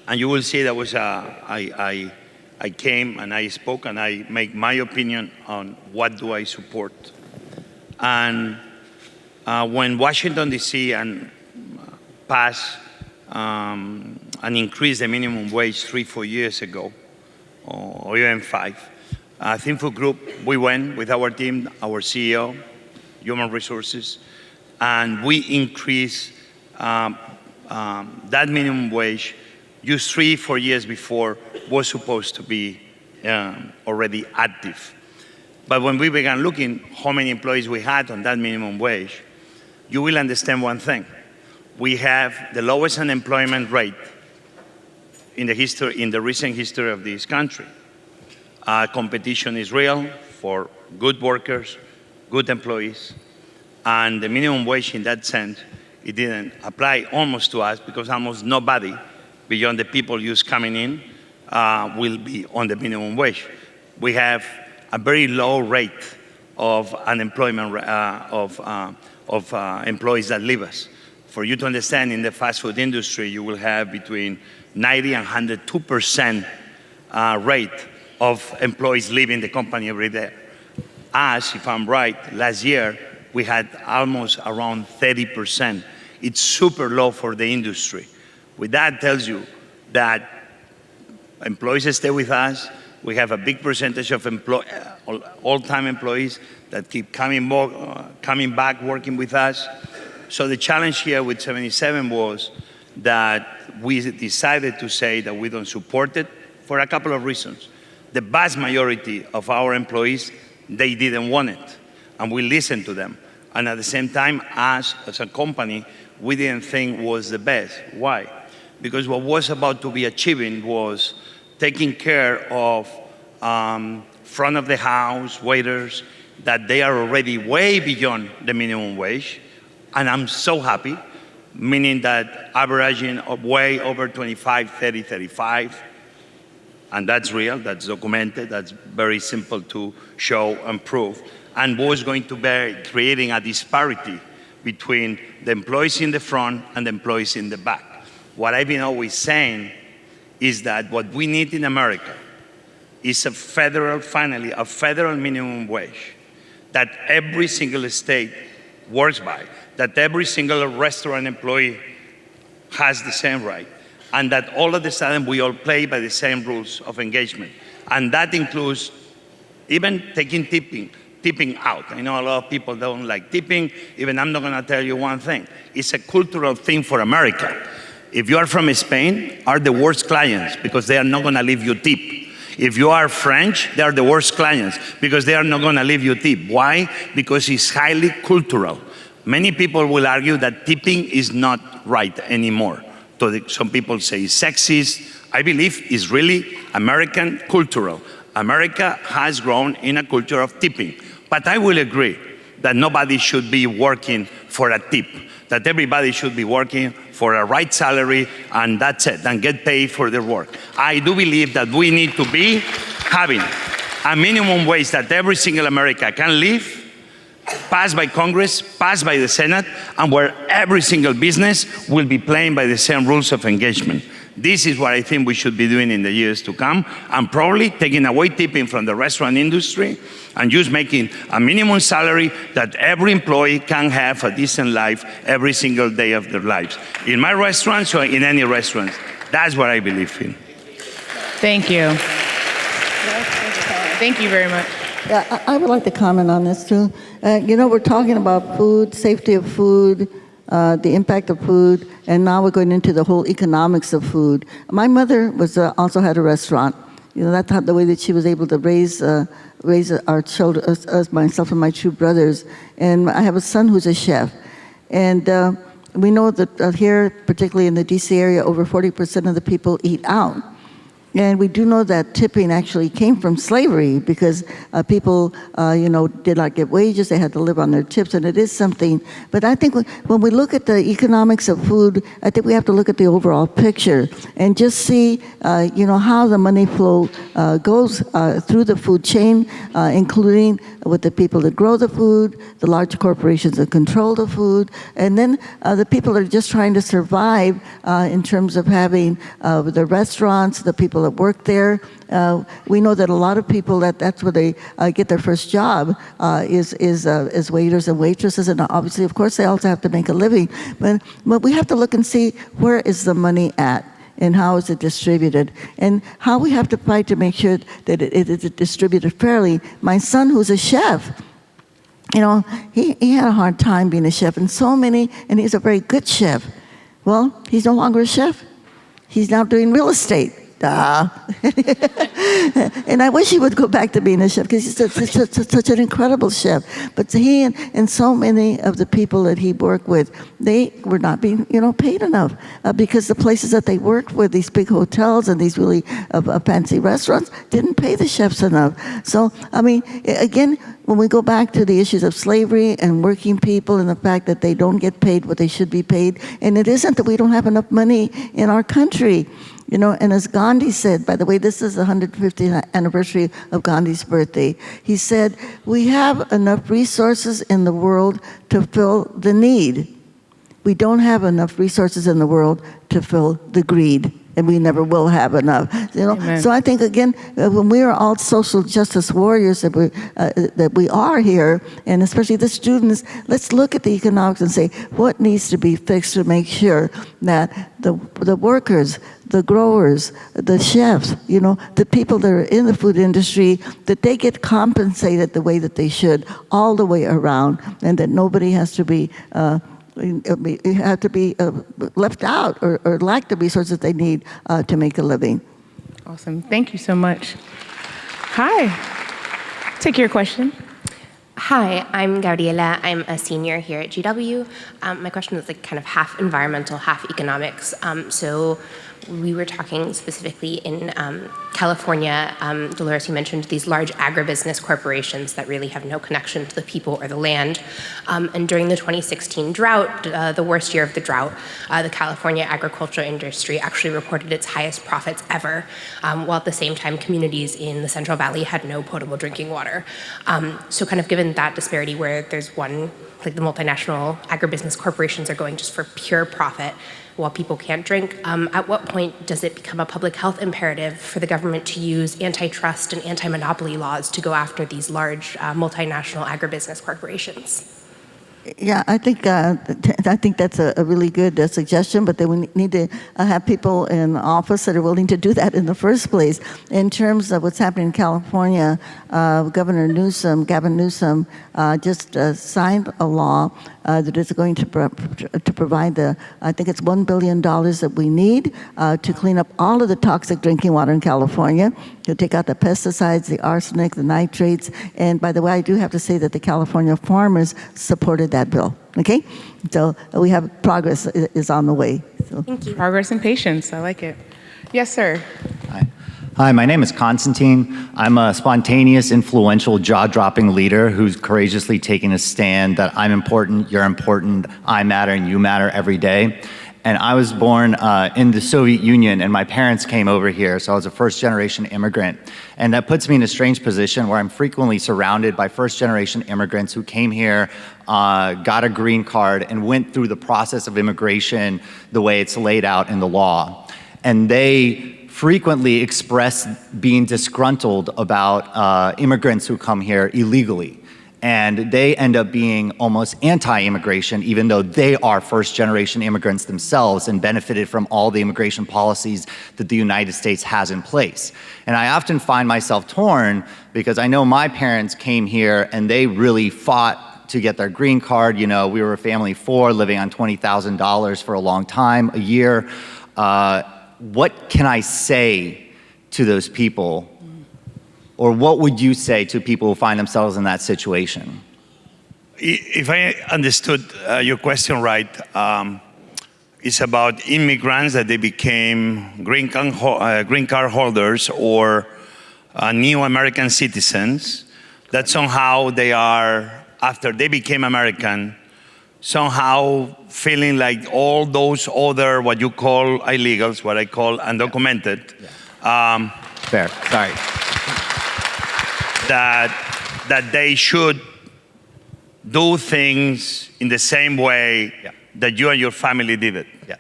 And you will see that was I came and I spoke and I make my opinion on what do I support. And when Washington DC passed and increased the minimum wage 3-4 years ago, or even 5. Thinful Group, we went with our team, our CEO, Human Resources, and we increased that minimum wage just 3-4 years before was supposed to be already active. But when we began looking how many employees we had on that minimum wage, you will understand one thing. We have the lowest unemployment rate in the recent history of this country. Competition is real for good workers, good employees, and the minimum wage in that sense, it didn't apply almost to us because almost nobody, beyond the people just coming in, will be on the minimum wage. We have a very low rate of unemployment of employees that leave us. For you to understand, in the fast food industry, you will have between 90 and 102% rate of employees leaving the company every day. As, if I'm right, last year, we had almost around 30%. It's super low for the industry. With that tells you that employees stay with us. We have a big percentage of all-time employees that keep coming back working with us. So the challenge here with 77 was that we decided to say that we don't support it for a couple of reasons. The vast majority of our employees, they didn't want it, and we listened to them. And at the same time, us as a company, we didn't think was the best. Why? Because what was about to be achieving was taking care of front of the house waiters, that they are already way beyond the minimum wage. And I'm so happy, meaning that averaging way over 25, 30, 35. And that's real, that's documented, that's very simple to show and prove. And was going to be creating a disparity between the employees in the front and the employees in the back. What I've been always saying is that what we need in America is finally a federal minimum wage that every single state works by, that every single restaurant employee has the same right, and that all of a sudden we all play by the same rules of engagement. And that includes even taking tipping out. I know a lot of people don't like tipping. Even I'm not gonna tell you one thing. It's a cultural thing for America. If you are from Spain, are the worst clients because they are not gonna leave you tip. If you are French, they are the worst clients because they are not gonna leave you tip. Why? Because it's highly cultural. Many people will argue that tipping is not right anymore. Some people say it's sexist. I believe it's really American cultural. America has grown in a culture of tipping. But I will agree that nobody should be working for a tip, that everybody should be working for a right salary, and that's it, and get paid for their work. I do believe that we need to be having a minimum wage that every single American can live, passed by Congress, passed by the Senate, and where every single business will be playing by the same rules of engagement. This is what I think we should be doing in the years to come, and probably taking away tipping from the restaurant industry and just making a minimum salary that every employee can have a decent life every single day of their lives. In my restaurants or in any restaurant, that's what I believe in. Thank you. Thank you very much. Yeah, I would like to comment on this too. We're talking about food, safety of food, the impact of food, and now we're going into the whole economics of food. My mother was also had a restaurant. That's how the way that she was able to raise our children, us, myself and my two brothers. And I have a son who's a chef. And we know that here, particularly in the DC area, over 40% of the people eat out. And we do know that tipping actually came from slavery because people, did not get wages. They had to live on their tips, and it is something. But I think when we look at the economics of food, I think we have to look at the overall picture and just see, how the money flow goes through the food chain, including with the people that grow the food, the large corporations that control the food, and then the people that are just trying to survive in terms of having the restaurants, the people that work there. We know that a lot of people that's where they get their first job is waiters and waitresses, and obviously, of course, they also have to make a living. But we have to look and see where is the money at and how is it distributed, and how we have to fight to make sure that it is distributed fairly. My son, who's a chef, he had a hard time being a chef, and he's a very good chef. Well, he's no longer a chef. He's now doing real estate. And I wish he would go back to being a chef because he's such an incredible chef. But he and so many of the people that he worked with, they were not being paid enough because the places that they worked with, these big hotels and these really fancy restaurants, didn't pay the chefs enough. So, again, when we go back to the issues of slavery and working people and the fact that they don't get paid what they should be paid, and it isn't that we don't have enough money in our country. You know, and as Gandhi said, by the way, this is the 150th anniversary of Gandhi's birthday. He said, we have enough resources in the world to fill the need. We don't have enough resources in the world to fill the greed, and we never will have enough. You know, Amen. so I think again, when we are all social justice warriors that we are here, and especially the students, let's look at the economics and say what needs to be fixed to make sure that the workers, the growers, the chefs, you know, the people that are in the food industry, that they get compensated the way that they should all the way around, and that nobody has to be left out or lack the resources they need to make a living. Awesome. Thank you so much. Hi. Take your question. Hi, I'm Gabriela. I'm a senior here at GW. My question is like kind of half environmental, half economics. So we were talking specifically in California. Dolores, you mentioned these large agribusiness corporations that really have no connection to the people or the land. And during the 2016 drought, the worst year of the drought, the California agricultural industry actually reported its highest profits ever, while at the same time communities in the Central Valley had no potable drinking water. So kind of given that disparity where there's one, like the multinational agribusiness corporations are going just for pure profit, while people can't drink, at what point does it become a public health imperative for the government to use antitrust and anti-monopoly laws to go after these large multinational agribusiness corporations? Yeah, I think that's a really good suggestion, but then we need to have people in office that are willing to do that in the first place. In terms of what's happening in California, Gavin Newsom, just signed a law that is going to provide I think it's $1 billion that we need to clean up all of the toxic drinking water in California, to take out the pesticides, the arsenic, the nitrates. And by the way, I do have to say that the California farmers supported that bill. Okay, so we have progress is on the way. So. Thank you. Progress and patience. I like it. Yes, sir. Hi, my name is Constantine. I'm a spontaneous, influential, jaw-dropping leader who's courageously taking a stand that I'm important, you're important, I matter, and you matter every day. And I was born in the Soviet Union, and my parents came over here, so I was a first-generation immigrant. And that puts me in a strange position where I'm frequently surrounded by first-generation immigrants who came here, got a green card, and went through the process of immigration the way it's laid out in the law. And they frequently express being disgruntled about immigrants who come here illegally. And they end up being almost anti-immigration, even though they are first-generation immigrants themselves and benefited from all the immigration policies that the United States has in place. And I often find myself torn because I know my parents came here and they really fought to get their green card. You know, we were a family of four living on $20,000 for a long time, a year. What can I say to those people? Or what would you say to people who find themselves in that situation? If I understood your question right, it's about immigrants that they became green card holders or new American citizens, that somehow they are, after they became American, somehow feeling like all those other, what you call illegals, what I call undocumented. Yeah. Fair, sorry. That they should do things in the same way that you and your family did it. Yeah.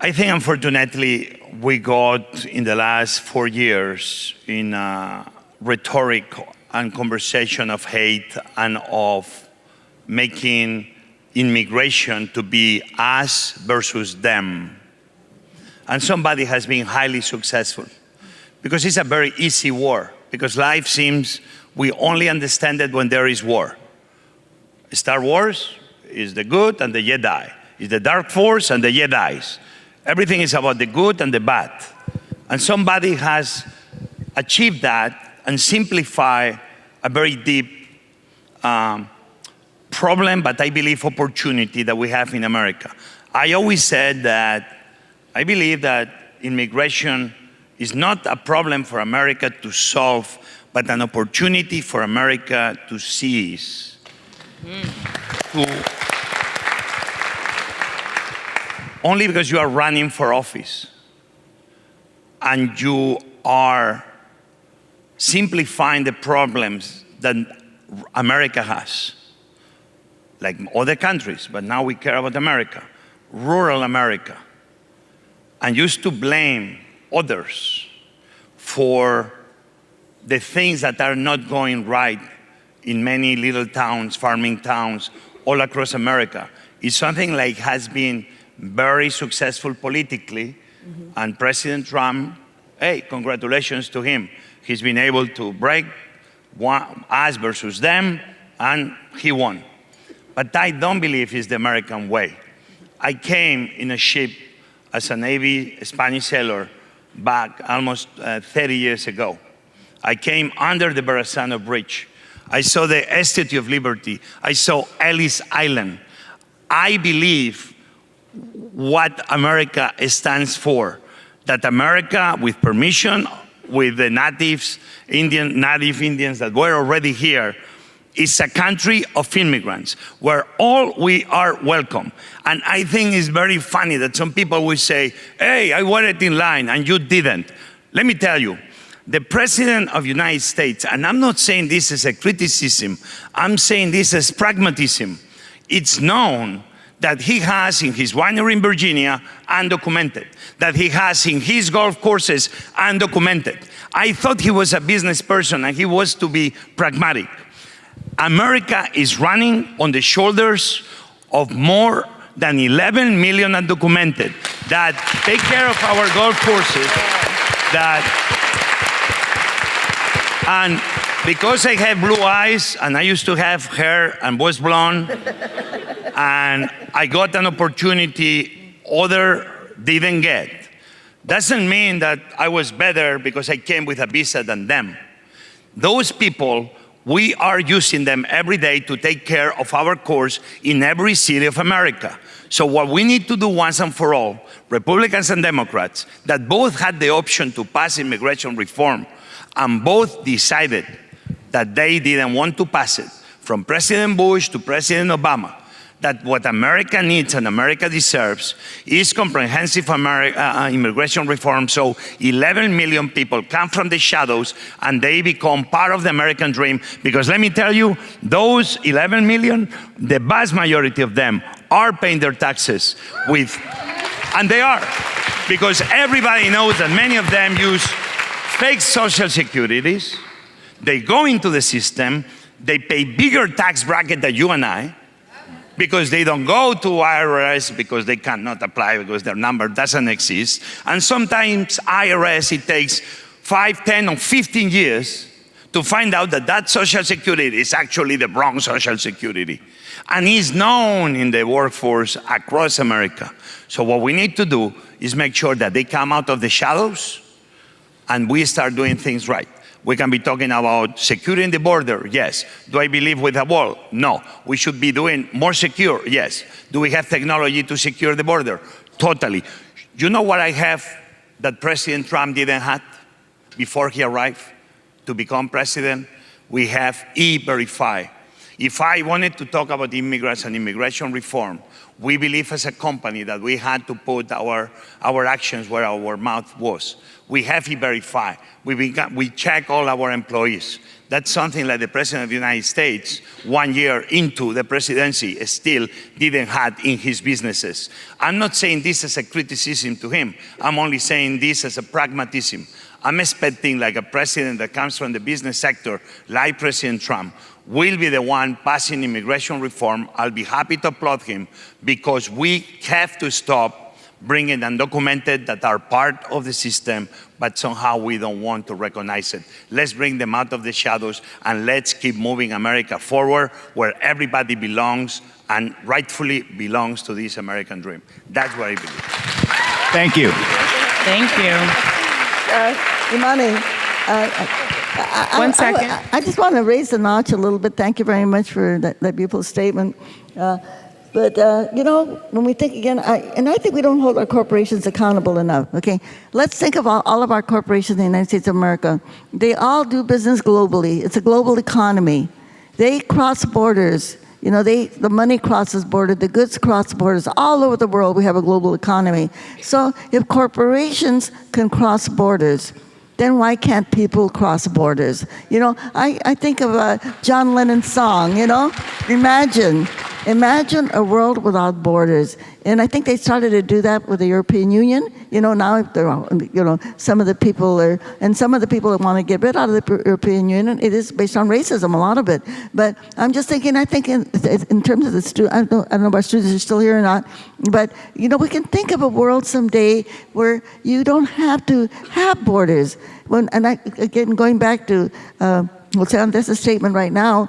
I think, unfortunately, we got in the last 4 years in rhetoric and conversation of hate and of making immigration to be us versus them. And somebody has been highly successful. Because it's a very easy war. Because life seems, we only understand it when there is war. Star Wars is the good and the Jedi. It's the dark force and the Jedis. Everything is about the good and the bad. And somebody has achieved that and simplify a very deep problem, but I believe opportunity that we have in America. I always said that I believe that immigration is not a problem for America to solve, but an opportunity for America to seize. only because you are running for office and you are simplifying the problems that America has, like other countries, but now we care about America, rural America, and used to blame others for the things that are not going right in many little towns, farming towns, all across America. It's something like has been very successful politically, and President Trump, hey, congratulations to him. He's been able to break us versus them, and he won. But I don't believe it's the American way. I came in a ship as a Navy Spanish sailor back almost 30 years ago. I came under the Verrazano Bridge. I saw the Statue of Liberty. I saw Ellis Island. I believe what America stands for, that America, with permission, with the native Indians that were already here, is a country of immigrants where all we are welcome. And I think it's very funny that some people will say, hey, I waited in line and you didn't. Let me tell you, the President of the United States, and I'm not saying this as a criticism, I'm saying this as pragmatism. It's known that he has in his winery in Virginia undocumented, that he has in his golf courses undocumented. I thought he was a business person and he was to be pragmatic. America is running on the shoulders of more than 11 million undocumented that take care of our golf courses, and because I have blue eyes and I used to have hair and was blonde, and I got an opportunity other didn't get, doesn't mean that I was better because I came with a visa than them. Those people, we are using them every day to take care of our course in every city of America. So what we need to do once and for all, Republicans and Democrats, that both had the option to pass immigration reform and both decided that they didn't want to pass it, from President Bush to President Obama, that what America needs and America deserves is comprehensive immigration reform, so 11 million people come from the shadows and they become part of the American dream. Because let me tell you, those 11 million, the vast majority of them are paying their taxes and they are, because everybody knows that many of them use fake social securities, they go into the system, they pay bigger tax bracket than you and I, because they don't go to IRS because they cannot apply because their number doesn't exist. And sometimes IRS, it takes 5, 10, or 15 years to find out that that social security is actually the wrong social security. And is known in the workforce across America. So what we need to do is make sure that they come out of the shadows and we start doing things right. We can be talking about securing the border, yes. Do I believe with a wall? No. We should be doing more secure, yes. Do we have technology to secure the border? Totally. You know what I have that President Trump didn't have before he arrived to become president? We have E-Verify. If I wanted to talk about immigrants and immigration reform, we believe as a company that we had to put our actions where our mouth was. We have E-Verify. We check all our employees. That's something like the President of the United States, 1 year into the presidency, still didn't have in his businesses. I'm not saying this as a criticism to him. I'm only saying this as a pragmatism. I'm expecting like a president that comes from the business sector, like President Trump, will be the one passing immigration reform. I'll be happy to applaud him because we have to stop bringing undocumented that are part of the system, but somehow we don't want to recognize it. Let's bring them out of the shadows and let's keep moving America forward where everybody belongs and rightfully belongs to this American dream. That's what I believe. Thank you. Thank you. Imani, 1 second. I just want to raise the notch a little bit. Thank you very much for that beautiful statement. But, you know, when we think again, I think we don't hold our corporations accountable enough, okay? Let's think of all of our corporations in the United States of America. They all do business globally. It's a global economy. They cross borders. You know, the money crosses borders, the goods cross borders. All over the world, we have a global economy. So if corporations can cross borders, then why can't people cross borders? You know, I think of John Lennon's song, you know, imagine a world without borders. And I think they started to do that with the European Union. You know, now, you know, some of the people that want to get rid out of the European Union, it is based on racism, a lot of it. But I'm just thinking, I think in terms of the students, I don't know if our students are still here or not, but, you know, we can think of a world someday where you don't have to have borders. Again, going back to José Andrés' statement right now,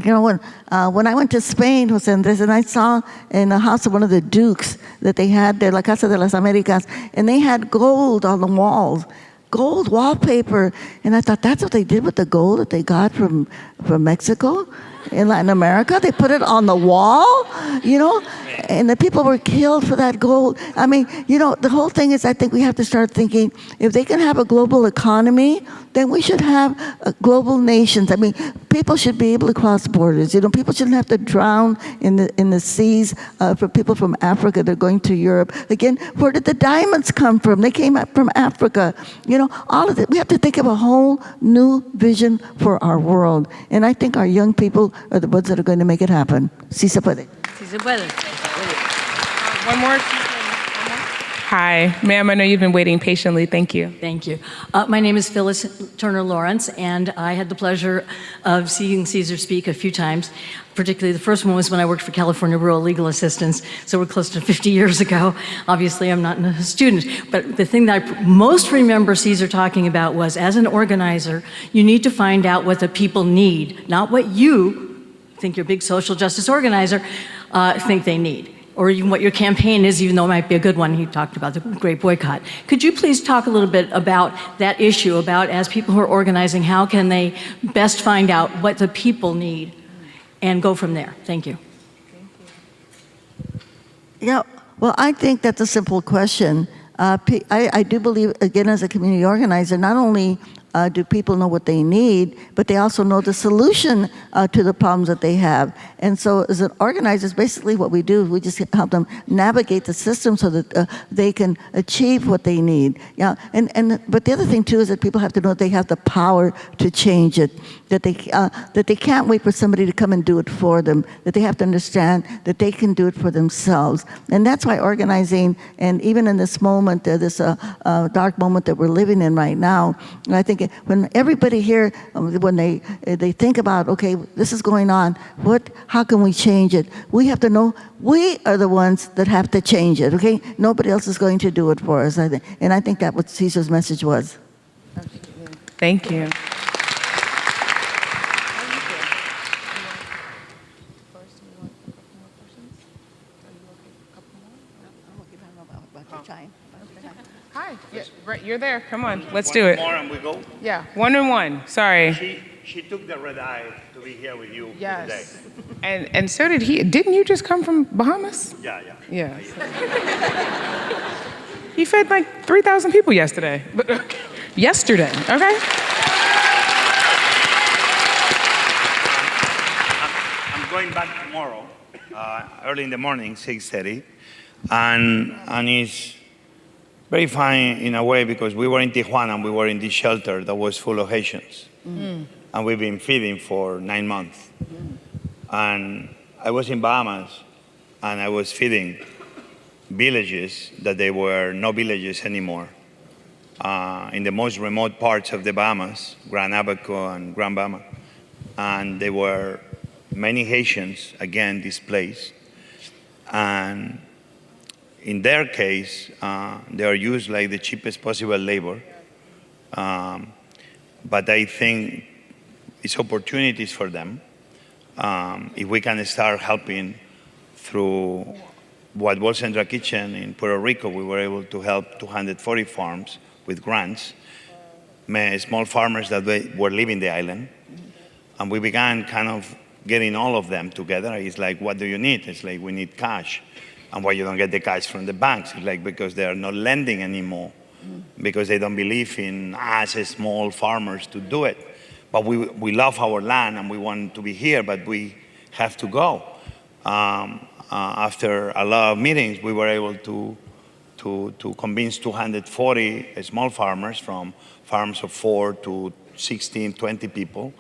you know, when I went to Spain, José Andrés, and I saw in the house of one of the dukes that they had there, La Casa de las Americas, and they had gold on the walls, gold wallpaper. And I thought, that's what they did with the gold that they got from Mexico in Latin America. They put it on the wall, you know, and the people were killed for that gold. I mean, you know, the whole thing is, I think we have to start thinking, if they can have a global economy, then we should have global nations. I mean, people should be able to cross borders. You know, people shouldn't have to drown in the seas for people from Africa that are going to Europe. Again, where did the diamonds come from? They came up from Africa. You know, all of it. We have to think of a whole new vision for our world. And I think our young people are the ones that are going to make it happen. Sí se puede. Sí se puede. One more. Hi, ma'am, I know you've been waiting patiently. Thank you. Thank you. My name is Phyllis Turner Lawrence, and I had the pleasure of seeing Cesar speak a few times. Particularly, the first one was when I worked for California Rural Legal Assistance, so we're close to 50 years ago. Obviously, I'm not a student, but the thing that I most remember Cesar talking about was, as an organizer, you need to find out what the people need, not what you think your big social justice organizer think they need, or even what your campaign is, even though it might be a good one. He talked about the Great Boycott. Could you please talk a little bit about that issue, about as people who are organizing, how can they best find out what the people need and go from there? Thank you. Yeah, well, I think that's a simple question. I do believe, again, as a community organizer, not only do people know what they need, but they also know the solution to the problems that they have. And so as an organizers, basically what we do is we just help them navigate the system so that they can achieve what they need. Yeah, but the other thing too is that people have to know they have the power to change it, that they can't wait for somebody to come and do it for them, that they have to understand that they can do it for themselves. And that's why organizing, and even in this moment, this dark moment that we're living in right now, and I think when everybody here, when they think about, okay, this is going on, how can we change it? We have to know we are the ones that have to change it, okay? Nobody else is going to do it for us, I think. And I think that's what Cesar's message was. Thank you. Hi, yeah, right, you're there. Come on, let's do it. More and we go. Yeah, 1 and 1. Sorry. She took the red eye to be here with you Yes. today. And so did he. Didn't you just come from Bahamas? Yeah. Yeah. He fed like 3,000 people yesterday. Yesterday, okay? I'm going back tomorrow, early in the morning, 6:30, and it's very fine in a way because we were in Tijuana and we were in this shelter that was full of Haitians. Mm. And we've been feeding for 9 months. Mm. And I was in Bahamas and I was feeding villages that they were no villages anymore. In the most remote parts of the Bahamas, Grand Abaco and Grand Bahama. And there were many Haitians, again, displaced. And in their case, they are used like the cheapest possible labor. But I think it's opportunities for them. If we can start helping through what was Central Kitchen in Puerto Rico, we were able to help 240 farms with grants, small farmers that were leaving the island. And we began kind of getting all of them together. It's like, what do you need? It's like, we need cash. And why you don't get the cash from the banks? It's like, because they are not lending anymore, because they don't believe in us as small farmers to do it. But we love our land and we want to be here, but we have to go. After a lot of meetings, we were able to convince 240 small farmers from farms of 4 to 16, 20 people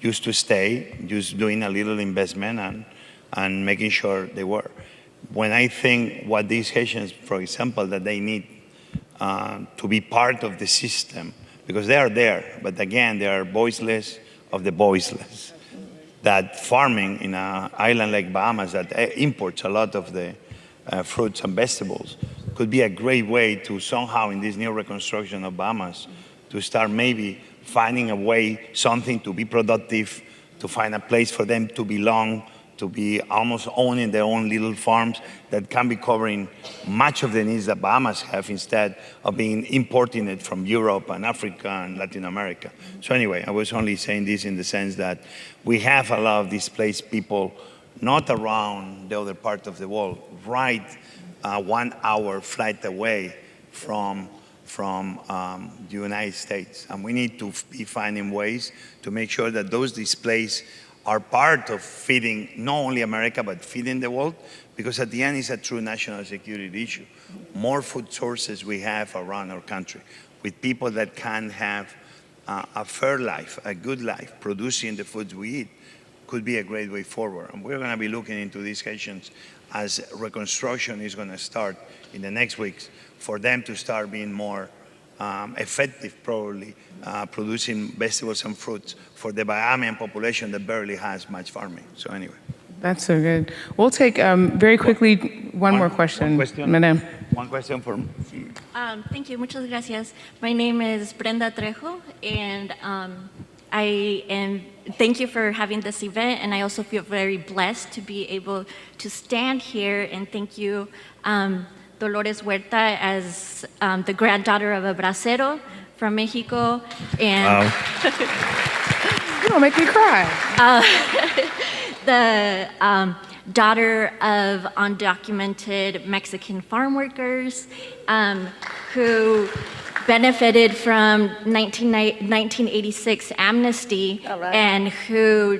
used to stay, just doing a little investment and making sure they were. When I think what these Haitians, for example, that they need to be part of the system, because they are there, but again, they are voiceless of the voiceless. That farming in an island like Bahamas that imports a lot of the fruits and vegetables could be a great way to somehow, in this new reconstruction of Bahamas, to start maybe finding a way, something to be productive, to find a place for them to belong, to be almost owning their own little farms that can be covering much of the needs that Bahamas have instead of being importing it from Europe and Africa and Latin America. So anyway, I was only saying this in the sense that we have a lot of displaced people not around the other part of the world, right 1 hour flight away from the United States. And we need to be finding ways to make sure that those displaced are part of feeding not only America, but feeding the world, because at the end it's a true national security issue. More food sources we have around our country with people that can have a fair life, a good life, producing the foods we eat, could be a great way forward. And we're gonna be looking into these Haitians as reconstruction is gonna start in the next weeks, for them to start being more effective, probably, producing vegetables and fruits for the Bahamian population that barely has much farming. So anyway. That's so good. We'll take very quickly one more question, Madam. One question for me. Thank you. Muchas gracias. My name is Brenda Trejo, and thank you for having this event, and I also feel very blessed to be able to stand here, and thank you, Dolores Huerta, as the granddaughter of a bracero from Mexico, and you don't make me cry. The daughter of undocumented Mexican farm workers who benefited from 1986 amnesty, and who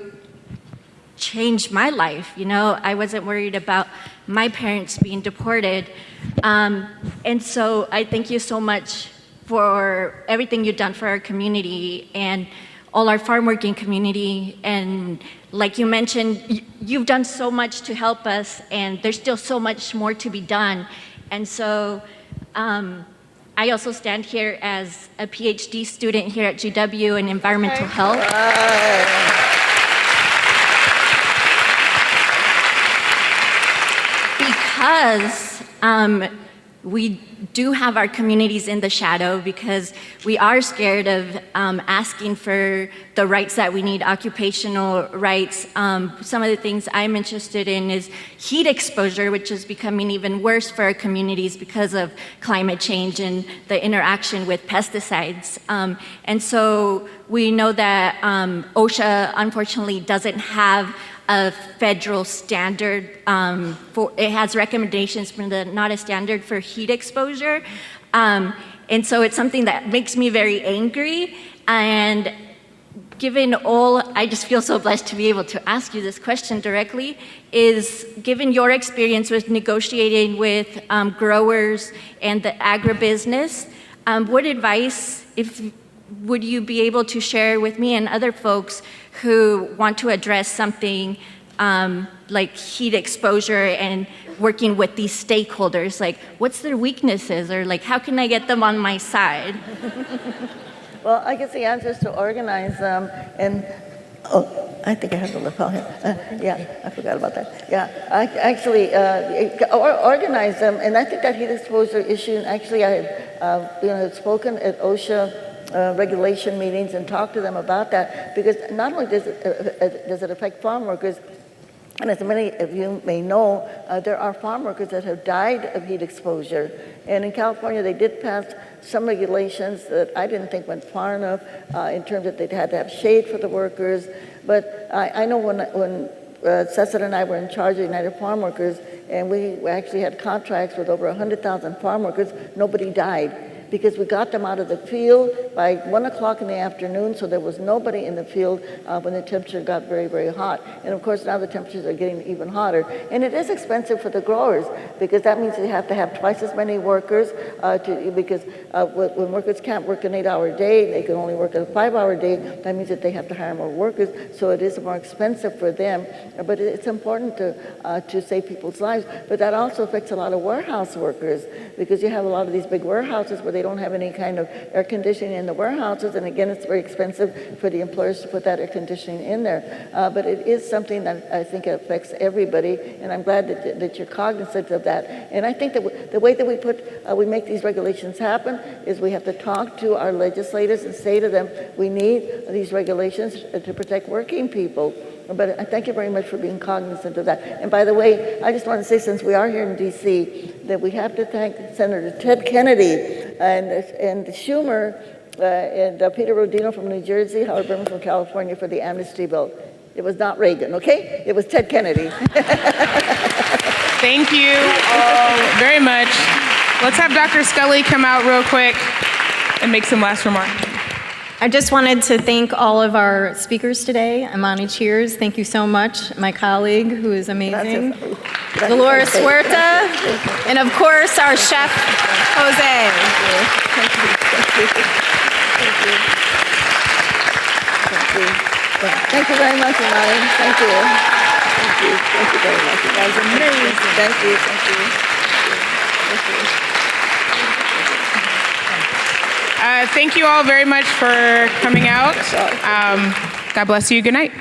changed my life. You know, I wasn't worried about my parents being deported. And so I thank you so much for everything you've done for our community and all our farm working community. And like you mentioned, you've done so much to help us, and there's still so much more to be done. And so I also stand here as a PhD student here at GW in environmental health. Because we do have our communities in the shadow, because we are scared of asking for the rights that we need, occupational rights. Some of the things I'm interested in is heat exposure, which is becoming even worse for our communities because of climate change and the interaction with pesticides. And so we know that OSHA unfortunately doesn't have a federal standard it has recommendations from the not a standard for heat exposure. And so it's something that makes me very angry. And given all, I just feel so blessed to be able to ask you this question directly, is given your experience with negotiating with growers and the agribusiness, what advice would you be able to share with me and other folks who want to address something like heat exposure and working with these stakeholders? Like, what's their weaknesses, or like, how can I get them on my side? Well, I guess the answer is to organize them, and I think I have the lapel here. Yeah, I forgot about that. Yeah, organize them, and I think that heat exposure issue. And actually, I had spoken at OSHA regulation meetings and talked to them about that, because not only does it affect farm workers, and as many of you may know, there are farm workers that have died of heat exposure. And in California, they did pass some regulations that I didn't think went far enough in terms that they had to have shade for the workers. But I know when Cesar and I were in charge of United Farm Workers, and we actually had contracts with over 100,000 farm workers, nobody died, because we got them out of the field, by 1 o'clock in the afternoon, so there was nobody in the field when the temperature got very, very hot. And of course, now the temperatures are getting even hotter. And it is expensive for the growers, because that means they have to have twice as many workers, because when workers can't work an 8-hour day, they can only work a 5-hour day, that means that they have to hire more workers, so it is more expensive for them. But it's important to save people's lives. But that also affects a lot of warehouse workers, because you have a lot of these big warehouses where they don't have any kind of air conditioning in the warehouses, and again, it's very expensive for the employers to put that air conditioning in there. But it is something that I think affects everybody, and I'm glad that you're cognizant of that. And I think that the way that we make these regulations happen is we have to talk to our legislators and say to them, we need these regulations to protect working people. But I thank you very much for being cognizant of that. And by the way, I just want to say, since we are here in D.C., that we have to thank Senator Ted Kennedy and Schumer and Peter Rodino from New Jersey, Howard Berman from California for the amnesty bill. It was not Reagan, okay? It was Ted Kennedy. Thank you all very much. Let's have Dr. Scully come out real quick and make some last remarks. I just wanted to thank all of our speakers today. Amani Cheers, thank you so much. My colleague, who is amazing. Dolores Huerta, and of course, our chef, José. Thank you very much, Amani. Thank you. Thank you. Thank you very much. You guys are amazing. Thank you. Thank you. Thank you. Thank you all very much for coming out. God bless you. Good night.